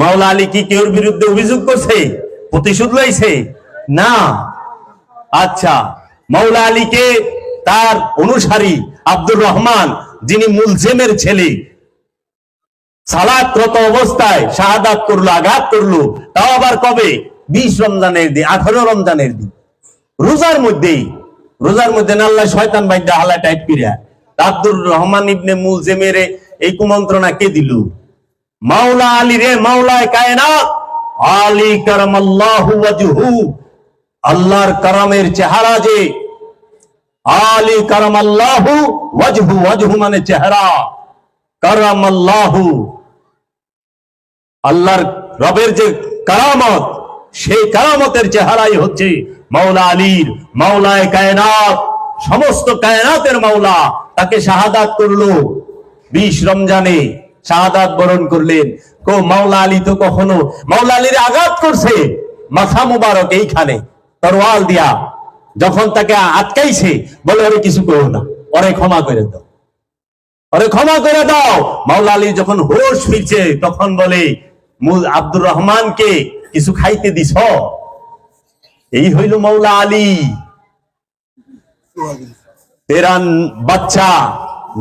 A: মাওলা আলী কি কেউর বিরুদ্ধে অভিযোগ করছে, প্রতিশোধ লইছে? না। আচ্ছা, মাওলা আলীকে তার অনুসারী আব্দুর রহমান, যিনি মুলজেমের ছেলে, সালাতরত অবস্থায় শাহাদাত করলো, আঘাত করলো, তাও আবার কবে? 20 রমজানের দিন, 18 রমজানের দিন, রোজার মধ্যেই। রোজার মধ্যে আল্লাহ শয়তান বাইদা হালা টাইট করিয়া আব্দুর রহমান ইবনে মুলজেমের এই কুমন্ত্রণা কে দিল? মাওলা আলী রে, মাওলায়ে কায়নাত আলী কারামাল্লাহু ওয়াজহু, আল্লাহর কারামের চেহারা যে, আলী কারামাল্লাহু ওয়াজহু, ওয়াজহু মানে চেহারা, কারামাল্লাহু আল্লাহর রবের যে কারামত, সেই কারামতের চেহারাই হচ্ছে মাওলা আলীর। মাওলায়ে কায়নাত, সমস্ত কায়নাতের মাওলা, তাকে শাহাদাত করলো 20 রমজানে শাহাদাত বরণ করলেন। মাওলা আলী তো কখনো, মাওলা আলীর আঘাত করছে মাথা মুবারক এইখানে তরোয়াল দিয়া, যখন তাকে আটকাইছে বলে ওরে কিছু করো না, ওরে ক্ষমা করে দাও, ওরে ক্ষমা করে দাও। মাওলা আলী যখন হোশ ফিরছে তখন বলে আব্দুর রহমানকে কিছু খাইতে দিছ? এই হইল মাওলা আলী। তেরা বাচ্চা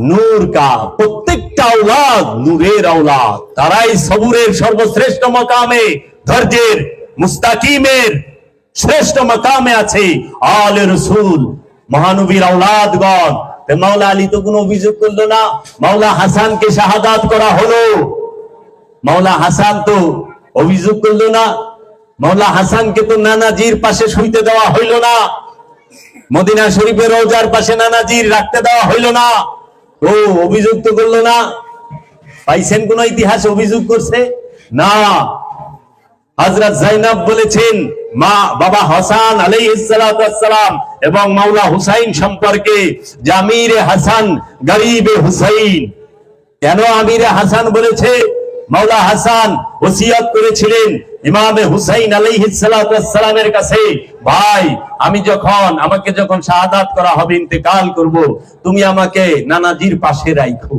A: নূর কা, প্রত্যেকটা আওলাদ নূরের আওলাদ, তারাই সবুরের সর্বশ্রেষ্ঠ মাকামে, ধৈর্যের মুস্তাকিমের শ্রেষ্ঠ মাকামে আছে আলে রসুল, মহানবীর আওলাদগণ। মাওলা আলী তো কোনো অভিযোগ করলো না। মাওলা হাসানকে শাহাদাত করা হলো, মাওলা হাসান তো অভিযোগ করলো না। মাওলা হাসানকে তো নানাজির পাশে শুইতে দেওয়া হইল না, মদিনা শরীফের রওজার পাশে নানাজির রাখতে দেওয়া হইল না, ও অভিযোগ তো করলো না। পাইছেন কোন ইতিহাস অভিযোগ করছে? না। হযরত যায়েনব বলেছেন মা বাবা হাসান আলাইহিস সালাতু ওয়াস সালাম এবং মাওলা হুসাইন সম্পর্কে, জামিরে হাসান গরিবে হুসাইন। কেন আমিরে হাসান বলেছে? মাওলা হাসান ওসিয়ত করেছিলেন ইমামে হুসাইন আলাইহিস সালাতু ওয়াস সালামের কাছে, ভাই আমাকে যখন শাহাদাত করা হবে, ইন্তেকাল করব, তুমি আমাকে নানাজির পাশে রাখো,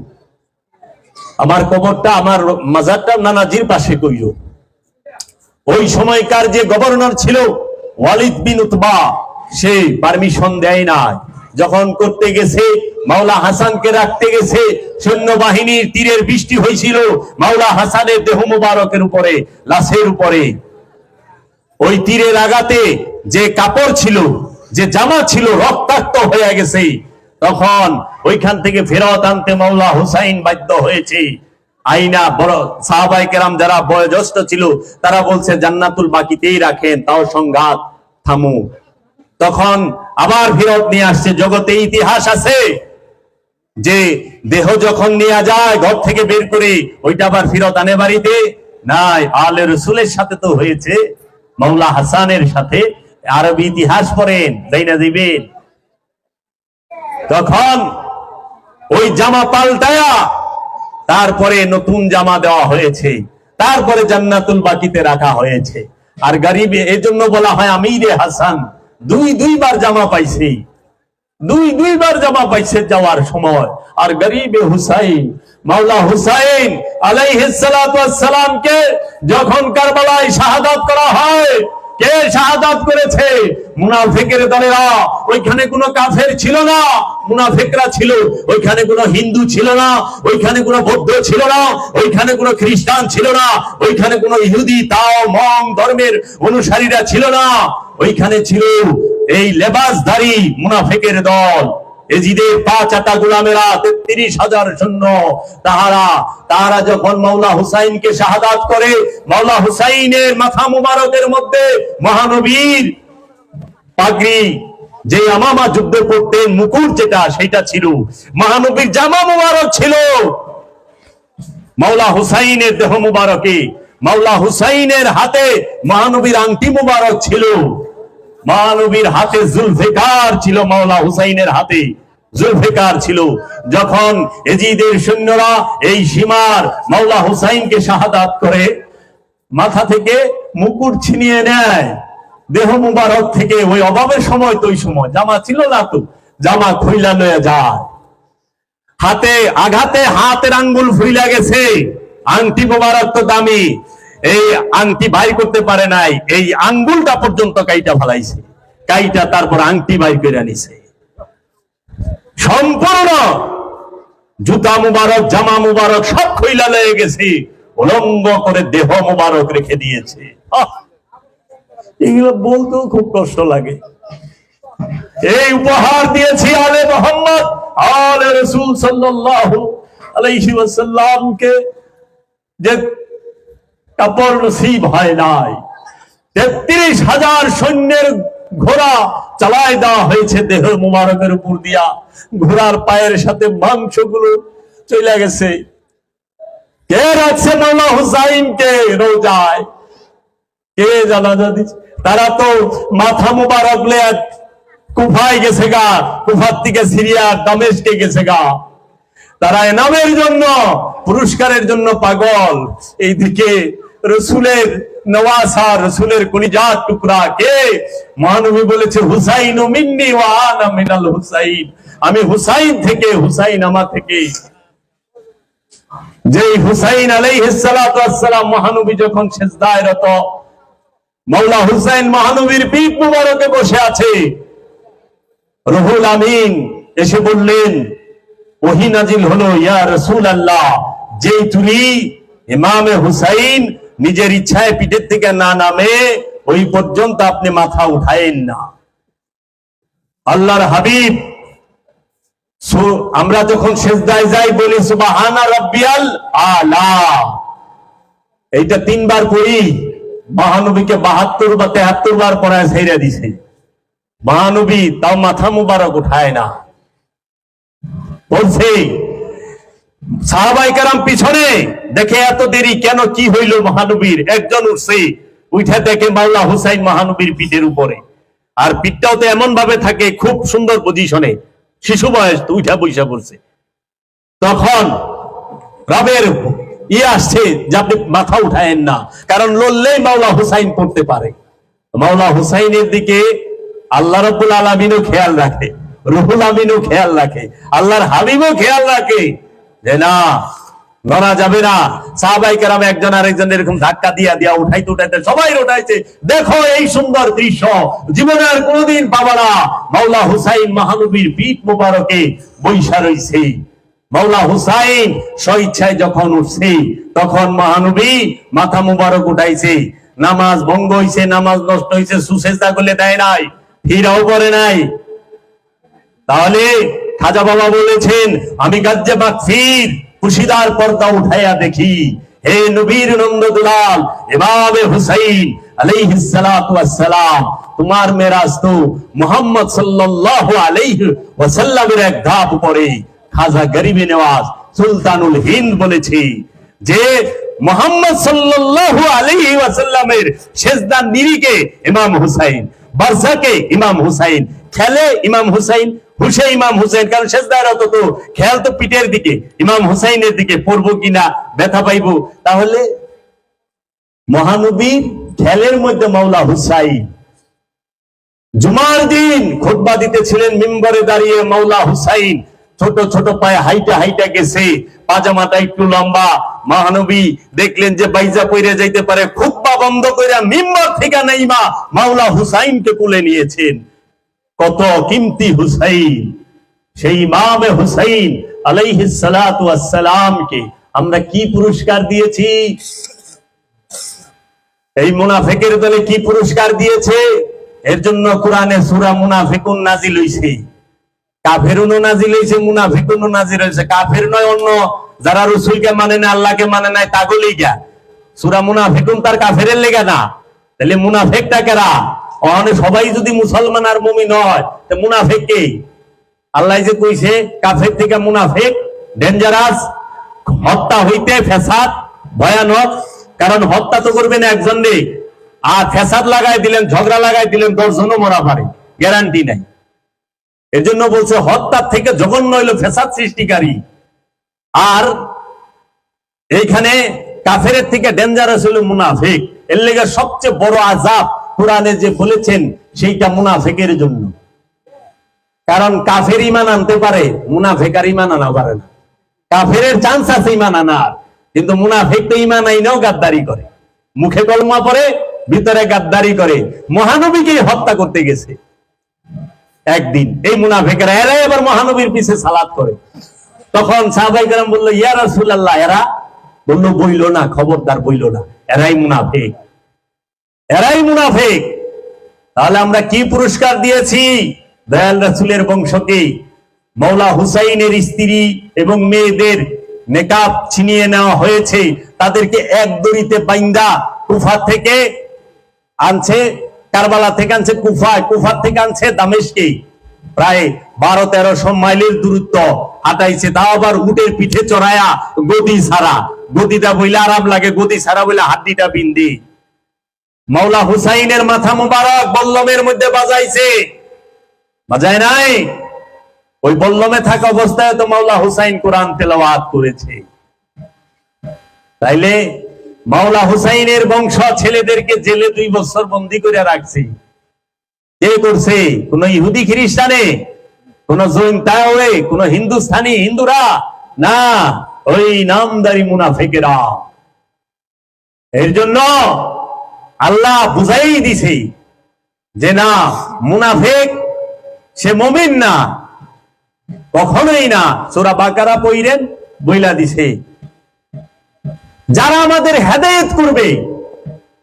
A: আমার কবরটা, আমার মাজারটা নানাজির পাশে কইরো। ওই সময়কার যে গভর্নর ছিল ওয়ালিদ বিন উতবা, সে পারমিশন দেয় নাই। যখন করতে গেছে, মাওলা হাসানকে রাখতে গেছে, সৈন্যবাহিনীর তীরের বৃষ্টি হয়েছিল মাওলা হাসানের দেহ মুবারকের উপরে, লাশের উপরে। ওই তীরের আঘাতে যে কাপড় ছিল, যে জামা ছিল, রক্তাক্ত হয়ে গেছে। তখন ওইখান থেকে ফেরত আনতে মাওলা হুসাইন বাধ্য হয়েছে। আইনা বড় সাহাবায়ে কেরাম যারা বয়োজ্যেষ্ঠ ছিল, তারা বলছে জান্নাতুল বাকিতেই রাখেন, তাও সংঘাত থামু। তখন আবার ফেরত নিয়ে আসছে। জগতে ইতিহাস আছে যে দেহ যখন নিয়ে যায় ঘর থেকে বের করে, ওইটা আবার ফেরত আনে বাড়িতে নাই। আলে রসুলের সাথে তো হয়েছে, মাওলা হাসানের সাথে। আরবি ইতিহাস পড়েন, তাই না দিবেন। তখন ওই জামা পাল্টায়া তারপরে নতুন জামা দেওয়া হয়েছে, তারপরে জান্নাতুল বাকিতে রাখা হয়েছে। আর গরিবে এই জন্য বলা হয় আমিরে হাসান, দুইবার জামা পাইছে, দুইবার জামা পাইছে যাওয়ার সময়। আর গরিবে হুসাইন, মাওলা হুসাইন আলাইহিস সালাতু ওয়াস সালামকে যখন কারবালায় শাহাদাত করা হয়, কে শাহাদাত করেছে? মুনাফিকের দলেরা। ওইখানে কোনো কাফের ছিল না, মুনাফিকরা ছিল। ওইখানে কোনো হিন্দু ছিল না, ওইখানে কোনো বৌদ্ধ ছিল না, ওইখানে কোনো খ্রিস্টান ছিল না, ওইখানে কোনো ইহুদি তাও মং ধর্মের অনুসারীরা ছিল না। ওইখানে ছিল এই লেবাসধারী মুনাফিকের দল, এজিদের 5 আটা গোলামেরা, 33,000 সৈন্য। তাহারা যখন মাওলা হুসাইনকে শাহাদাত করে, মাওলা হুসাইনের মাথা মুবারকের মধ্যে মহানবীর পাগড়ি, যে আমামা যুদ্ধে পড়তেন, মুকুট যেটা, সেটা ছিল। মহানবীর জামা মুবারক ছিল মাওলা হুসাইনের দেহ মুবারকে। মাওলা হুসাইনের হাতে মহানবীর আংটি মুবারক ছিল। মহানবীর হাতে জুলফিকার ছিল, মাওলা হুসাইনের হাতে জুলফিকার ছিল। যখন এজিদের সৈন্যরা এই সীমার মাওলা হুসাইনকে শাহাদাত করে, মাথা থেকে মুকুট ছিনিয়ে নেয়, দেহ মুবারক থেকে। ওই অভাবের সময়, তো ওই সময় জামা ছিল না, তো জামা খুইলা লয়ে যায়। হাতে আঘাতে হাতের আঙ্গুল ফুইলা গেছে। আংটি মুবারক তো দামি, এই আংটি বাইর করতে পারে নাই, এই আঙ্গুলটা পর্যন্ত কাইটা ফেলাইছে, কাইটা তারপর আংটি বাইর করে নিছে। সম্পূর্ণ জুতা মুবারক, জামা মুবারক সব খইলা লয়ে গেছে, উলঙ্গ করে দেহ মুবারক রেখে দিয়েছে। এগুলো বলতেও খুব কষ্ট লাগে। এই উপহার দিয়েছি আলে মোহাম্মদ, আলে রাসূল সাল্লাল্লাহু আলাইহি ওয়াসাল্লামকে, যে কাপড় নসিব হয় নাই। ৩৩,০০০ সৈন্যের ঘোড়া চালায় দেওয়া হয়েছে দেহ মুবারকের উপর দিয়া, ঘোড়ার পায়ের সাথে মাংসগুলো চলে গেছে। কে রাখছে মাওলা হুসাইনকে রোজায়? কে জানাজা দিচ্ছে? তারা তো মাথা মুবারক লিয়ে কুফায় গেছে গা, কুফার থেকে সিরিয়া দামেস্কে গেছে গা। তারা এনামের জন্য, পুরস্কারের জন্য পাগল। এইদিকে রসুলের নওয়াসা, রসুলের কলিজার টুকরা কে? মহানবী বলেছে হুসাইন মিন্নি ওয়া আনা মিনাল হুসাইন, আমি হুসাইন থেকে, হুসাইন আমার থেকে। যেই হুসাইন আলাইহিস সালাতু ওয়াস সালাম মহানবী যখন সিজদায় রত, মাওলা হুসাইন মহানবীর পিঠ মুবারকে বসে আছে, রুহুল আমিন এসে বললেন, ওহী নাজিল হলো, ইয়া রাসূলুল্লাহ, যেই তুমি ইমামে হুসাইন নিজের ইচ্ছায় পিঠের থেকে না নামে ওই পর্যন্ত আপনি মাথা উঠায়েন না। আল্লাহর হাবিব, আমরা যখন সিজদায় যাই বলি সুবহানা রাব্বিয়াল আলা, এইটা 3 বার পড়ি। মহানবীকে 72 বা 73 বার পড়ায় ছেড়ে দিছে। মহানবী তাও মাথা মুবারক উঠায় না। বলছে সাহাবায়ে কেরাম পিছনে দেখে এত দেরি কেন, কি হইল মহানবীর? একজন উঠছে, উঠে দেখে মাওলা হুসাইন মহানবীর পিঠের উপরে, আর পিঠটাও তো এমন ভাবে থাকে খুব সুন্দর পজিশনে, শিশু বয়স তো উঠা বইসা পড়ছে। তখন রবের আসছে যে আপনি মাথা উঠায়েন না, কারণ লড়লেই মাওলা হুসাইন পড়তে পারে। মাওলা হুসাইনের দিকে আল্লাহ রাব্বুল আলামিনও খেয়াল রাখে, রুহুল আমিনও খেয়াল রাখে, আল্লাহর হাবিবও খেয়াল রাখে যে না, ধরা যাবে না। সাহাবায়ে কেরাম একজন আরেকজন এরকম ধাক্কা দিয়া দিয়া উঠাইতে উঠাইতে সবাই উঠাইছে। দেখো এই সুন্দর দৃশ্য জীবনে আর কোনোদিন পাবা না। মাওলা হুসাইন মহানবীর পিঠ মুবারকে বৈশা রইছে। মাওলা হুসাইন স্বইচ্ছায় যখন উঠছে, তখন মহানবী মাথা মুবারক উঠাইছে। নামাজ ভঙ্গ হইছে, নামাজ নষ্ট হইছে, সুসেজদা করলে দেয় নাই, ফিরাও করে নাই। তাহলে খাজা বাবা বলেছেন, আমি গাজ্জে মাগফির খুশিদার পর্দা উঠাইয়া দেখি, হে নবীর নন্দদুলাল ইমামে হুসাইন আলাইহিস সালাতু ওয়াস সালাম, তোমার মেরাজ তো মুহাম্মদ সাল্লাল্লাহু আলাইহি ওয়াসাল্লামের এক ধাপ উপরে। খাজা গরিবে নওয়াজ সুলতানুল হিন্দ বলেছে যে মুহাম্মদ সাল্লাল্লাহু আলাইহি ওয়াসাল্লামের সিজদার নিরিখে ইমাম হুসাইন, বারজাকে ইমাম হুসাইন, খেলে ইমাম হুসাইন, হুসে ইমাম হুসাইন, কারণ সিজদার তো খেয়াল তো পিঠের দিকে, ইমাম হুসাইনের দিকে পড়বো কিনা, ব্যথা পাইবো। তাহলে মহানবীর খেলের মধ্যে মাওলা হুসাইন। জুমার দিন খুতবা দিতেছিলেন, মিম্বরে দাঁড়িয়ে মাওলা হুসাইন ছোট ছোট পায়ে হাইটা হাইটা গেছে, পাজামাটা একটু লম্বা। মহানবী দেখলেন যে বাইজা পইরে যাইতে পারে, খুতবা বন্ধ কইরা মিম্বর থেকে নাইমা মাওলা হুসাইনকে কোলে নিয়েছেন। কত কিমতি হুসাইন! সেই ইমামে হুসাইন আলাইহিস সালাতু ওয়াস সালামকে আমরা কি পুরস্কার দিয়েছি? এই মুনাফিকের দলে কি পুরস্কার দিয়েছে? এর জন্য কোরআনে সূরা মুনাফিকুন নাজিল হইছে, কাফেরুনও নাজিল হইছে, মুনাফিকুনও নাজিল হইছে। কাফের নয় অন্য, যারা রাসূলকে মানে না, আল্লাহকে মানে না, তাগুলি গা। সূরা মুনাফিকুন তার কাফেরের লেগা না। তাহলে মুনাফিকটা কারা? ওখানে সবাই যদি মুসলমান আর মুমিন হয়, তো মুনাফিক কে? আল্লাহ যে কইছে কাফের থেকে মুনাফিক ডেঞ্জারাস, হত্যা হইতে ফেসাদ ভয়ানক। কারণ হত্যা তো করবেন একজন নেই, আর ফেসাদ লাগাই দিলেন, ঝগড়া লাগাই দিলেন, 10 জনও মরা পারে, গ্যারান্টি নাই। এর জন্য বলছে হত্যার থেকে জঘন্য হইল ফেসাদ সৃষ্টিকারী। আর এইখানে কাফের থেকে ডেঞ্জারাস হইল মুনাফিক। এর লেগে সবচেয়ে বড় আযাব কোরআনে যে বলেছেন সেইটা মুনাফিকের জন্য। কারণ কাফের ঈমান আনতে পারে, মুনাফিক আর ঈমান আনা পারে না। কাফেরের চান্স আছে ঈমান আনার, কিন্তু মুনাফিক তো ঈমান আইনাও গাদ্দারি করে, মুখে কলমা পড়ে, ভিতরে গাদ্দারি করে। মহানবীকে হত্যা করতে গেছে একদিন এই মুনাফিকরা, এরা এবার মহানবীর পিছে সালাত করে। তখন সাহাবায়ে কেরাম বলল, ইয়া রাসূলুল্লাহ, এরা বলল, বইল না, খবরদার বইল না, এরাই মুনাফিক, এরাই মুনাফিক। তাহলে আমরা কি পুরস্কার দিয়েছি দয়াল রাসূলের বংশকে? মাওলা হুসাইনের স্ত্রী এবং মেয়েদের নেকাব ছিনিয়ে নেওয়া হয়েছে, তাদেরকে এক দড়িতে বাইন্দা কুফা থেকে আনছে, কারবালা থেকে আনছে কুফায়, কুফা থেকে আনছে দামেস্কে, প্রায় 1200-1300 মাইলের দূরত্ব হাঁটাইছে, তাও আবার উটের পিঠে চড়ায়া, গদি ছাড়া। গদিটা বইলে আরাম লাগে, গদি ছাড়া বইলে হাড্ডিটা বিন্ধি। মাওলা হুসাইনের মাথা মুবারক বল্লমের মধ্যে বাজাইছে, বাজায় নাই? ওই বল্লমে থাকা অবস্থায় তো মাওলা হুসাইন কোরআন তেলাওয়াত করেছে। তাইলে মাওলা হুসাইনের বংশ ছেলেদেরকে জেলে 2 বছর বন্দী করে রাখছে। কে করছে? কোন ইহুদি খ্রিস্টানে, কোন জৈন তাওয়ে, কোন হিন্দুস্তানি হিন্দুরা না, ওই নামদারি মুনাফিকেরা। এর জন্য আল্লাহ বুঝাই দিছে যে না, মুনাফিক সে মুমিন না, কখনোই না। সূরা বাকারা পড়েন, বইলা দিছে যারা আমাদের হেদায়েত করবে,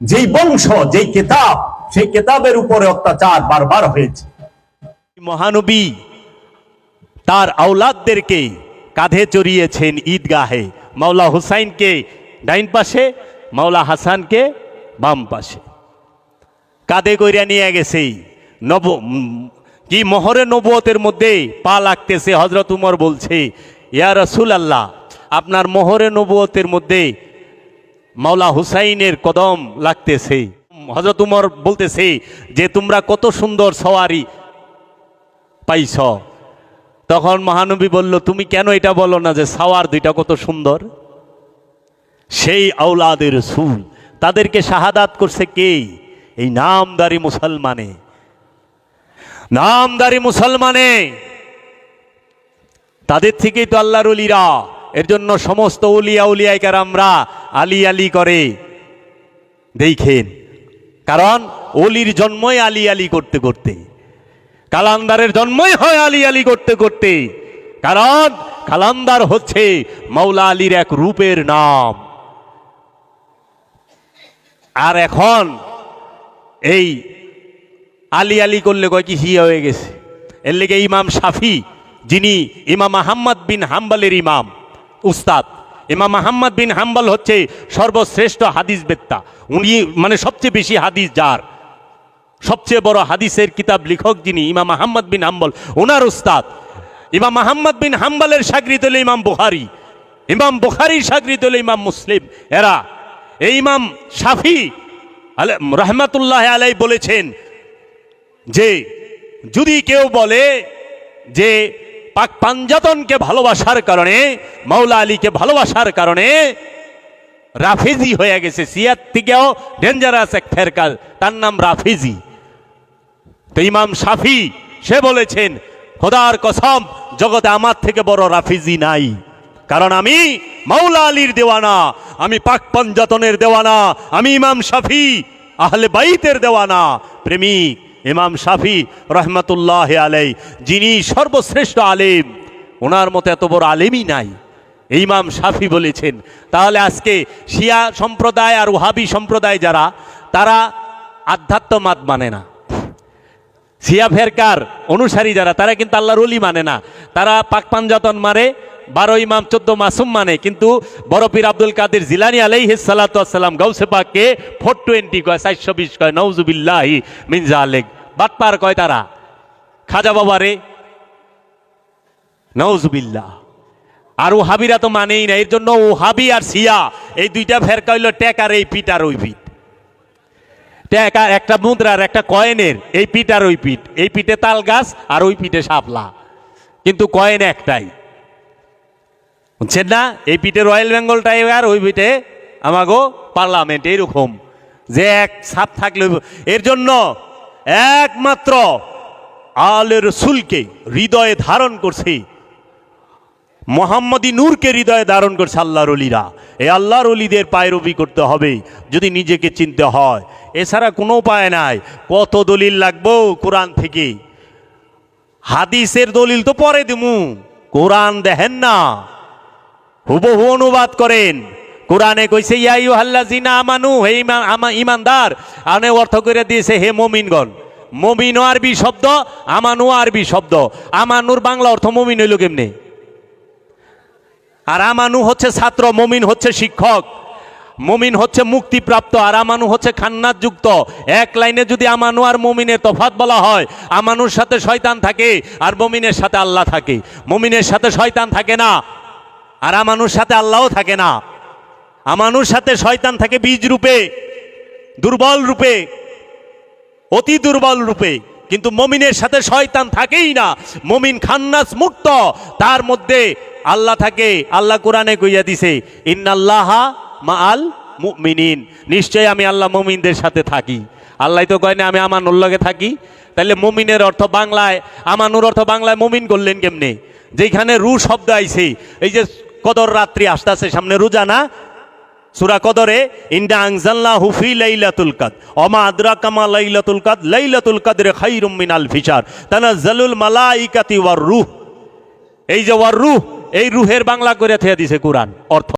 A: যেই বংশ, যেই কিতাব, সেই কিতাবের উপরে অত্যাচার বারবার হয়েছে।
B: মহানবী তার আওলাদদেরকে কাঁধে চড়িয়েছেন ঈদগাহে, মাওলা হুসাইনকে ডাইন পাশে, মাওলা হাসানকে বাম পাশে, কাঁধে কইরা নিয়ে গেছে। কি মোহরে নবুয়তের মধ্যে পা লাগতেছে। হযরত উমর বলছে, ইয়া রাসূলুল্লাহ, আপনার মোহরে নবুয়তের মধ্যে মাওলা হুসাইনের কদম লাগতেছে। হযরত উমর বলতেছে যে তোমরা কত সুন্দর সওয়ারি পাইছ। তখন মহানবী বলল, তুমি কেন এটা বলো না যে সাওয়ার দুইটা কত সুন্দর? সেই আওলাদে রাসূল, তাদেরকে শাহাদাত করছে কে? এই নামদারি মুসলমানে, নামদারি মুসলমানে। তাদের থেকেই তো আল্লাহর ওলিরা। এর জন্য সমস্ত ওলিয়া উলিয়ায়ে কেরামরা আলী আলী করে, দেখেন। কারণ ওলির জন্মই আলী আলী করতে করতে, কালান্দারের জন্মই হয় আলী আলী করতে করতে। কারণ কালান্দার হচ্ছে মাওলা আলীর এক রূপের নাম। আর এখন এই আলী আলী করলে কয় কি হিয়া হয়ে গেছে। এর লেগে ইমাম শাফি, যিনি ইমাম আহমদ বিন হাম্বলের ইমাম উস্তাদ, ইমাম আহমদ বিন হাম্বল হচ্ছে সর্বশ্রেষ্ঠ হাদিস বেত্তা। উনি মানে সবচেয়ে বেশি হাদিস যার, সবচেয়ে বড় হাদিসের কিতাব লেখক যিনি ইমাম আহমদ বিন হাম্বল, ওনার উস্তাদ। ইমাম আহমদ বিন হাম্বলের শাগরিদ হলো ইমাম বুখারী, ইমাম বুখারীর শাগরিদ হলো ইমাম মুসলিম। এরা এই ইমাম শাফি রহমাতুল্লাহ আলাইহি বলেছেন যে যদি কেউ বলে যে পাক পাঞ্জাতনকে ভালোবাসার কারণে, মাওলা আলীকে ভালোবাসার কারণে রাফেজি হয়ে গেছে, সিয়ার থেকেও ডেঞ্জারাস এক ফেরকা, তার নাম রাফেজি। তো ইমাম শাফি সে বলেছেন, খোদার কসম, জগতে আমার থেকে বড় রাফেজি নাই। কারণ আমি মাওলা আলীর দেওয়ানা, আমি পাক পাঞ্জাতনের দেওয়ানা, আমি ইমাম শাফি আহলে বাইতের দেওয়ানা প্রেমিক। ইমাম শাফি রহমাতুল্লাহ আলাইহি, যিনি সর্বশ্রেষ্ঠ আলেম, ওনার মতো এত বড় আলেমই নাই, ইমাম শাফি বলেছেন। তাহলে আজকে শিয়া সম্প্রদায় আর ওহাবি সম্প্রদায় যারা, তারা আধ্যাত্মবাদ মানে না। শিয়া ফেরকার অনুসারী যারা, তারা কিন্তু আল্লাহর ওলি মানে না। তারা পাক পাঞ্জাতন মানে, 12 ইমাম 14 মাসুম মানে। কিন্তু বড় পীর আব্দুল কাদের জিলানী আলাইহিস সালাতু ওয়াস সালাম গাউসে পাককে 420 কয়, 420 কয়, নাউজুবিল্লাহি মিন যালিক। বাটপার কয় তারা। খাজা বাবারে নাউজুবিল্লাহ। আর ওহাবিরা তো মানেই না। এর জন্য ওহাবি আর শিয়া এই দুইটা ফেরকা হইল টেকার এই পিঠ আর ওই পিঠ। টেকা একটা মুদ্রার, একটা কয়েনের এই পিঠ আর ওই পিঠ। এই পিঠে তাল গাছ আর ওই পিঠে শাপলা, কিন্তু কয়েন একটাই, বুঝছেন না? এই পিঠে রয়্যাল বেঙ্গল টাইগার, ওই পিঠে আমাগো পার্লামেন্ট। এইরকম যে এক ছাপ থাকলে। এর জন্য একমাত্র আলে রসুলকে হৃদয়ে ধারণ করছে, মোহাম্মদী নূরকে হৃদয়ে ধারণ করছে আল্লাহর ওলিরা। এই আল্লাহর ওলিদের পায়রবি করতে হবে যদি নিজেকে চিনতে হয়, এছাড়া কোনো উপায় নাই। কত দলিল লাগবো কোরআন থেকে, হাদিসের দলিল তো পরে দিমু, কোরআন দেখেন না, হুবহু অনুবাদ করেন। কোরআনে কইছে ইয়া আইয়ুহাল্লাযিনা আমানু, হে ইমানদার, আনে অর্থ করে দিয়েছে হে মুমিনগণ। মুমিন আরবি শব্দ, আমানু আরবি শব্দ। আমানুর বাংলা অর্থ মুমিন হইল কেমনে? আর আমানু হচ্ছে ছাত্র, মুমিন হচ্ছে শিক্ষক, মুমিন হচ্ছে মুক্তিপ্রাপ্ত, আর আমানু হচ্ছে খান্নাত যুক্ত। এক লাইনে যদি আমানু আর মুমিনের তফাৎ বলা হয়, আমানুর সাথে শয়তান থাকে আর মুমিনের সাথে আল্লাহ থাকে। মুমিনের সাথে শয়তান থাকে না, আর আমানুর সাথে আল্লাহও থাকে না। আমানুর সাথে শয়তান থাকে বীজ রূপে, দুর্বল রূপে, অতি দুর্বল রূপে, কিন্তু মুমিনের সাথে শয়তান থাকেই না। মুমিন খান্নাস মুক্ত, তার মধ্যে আল্লাহ থাকে। আল্লাহ কোরআনে কইয়া দিছে ইন্নাল্লাহা মাআল মুমিনিন, নিশ্চয় আমি আল্লাহ মুমিনদের সাথে থাকি। আল্লাহ তো কয় না আমি আমানুর লগে থাকি। তাহলে মুমিনের অর্থ বাংলায়, আমানুর অর্থ বাংলায় মুমিন করলেন কেমনে? যেখানে রু শব্দ আইছে, এই যে কদর রাত্রি আসতেছে সামনে, রোজা না? সূরা কদরে ইন্না আনজালনাহু ফি লাইলাতুল কদর ওমা আদরাকা মা লাইলাতুল কদর লাইলাতুল কদরে খায়রুম মিন আলফি শাহর তানাজ্জালুল মালাইকাতি ওয়ার রূহ। এই যে ওয়ার রূহ, এই রুহের বাংলা করে থিয়া দিছে কোরআন অর্থ।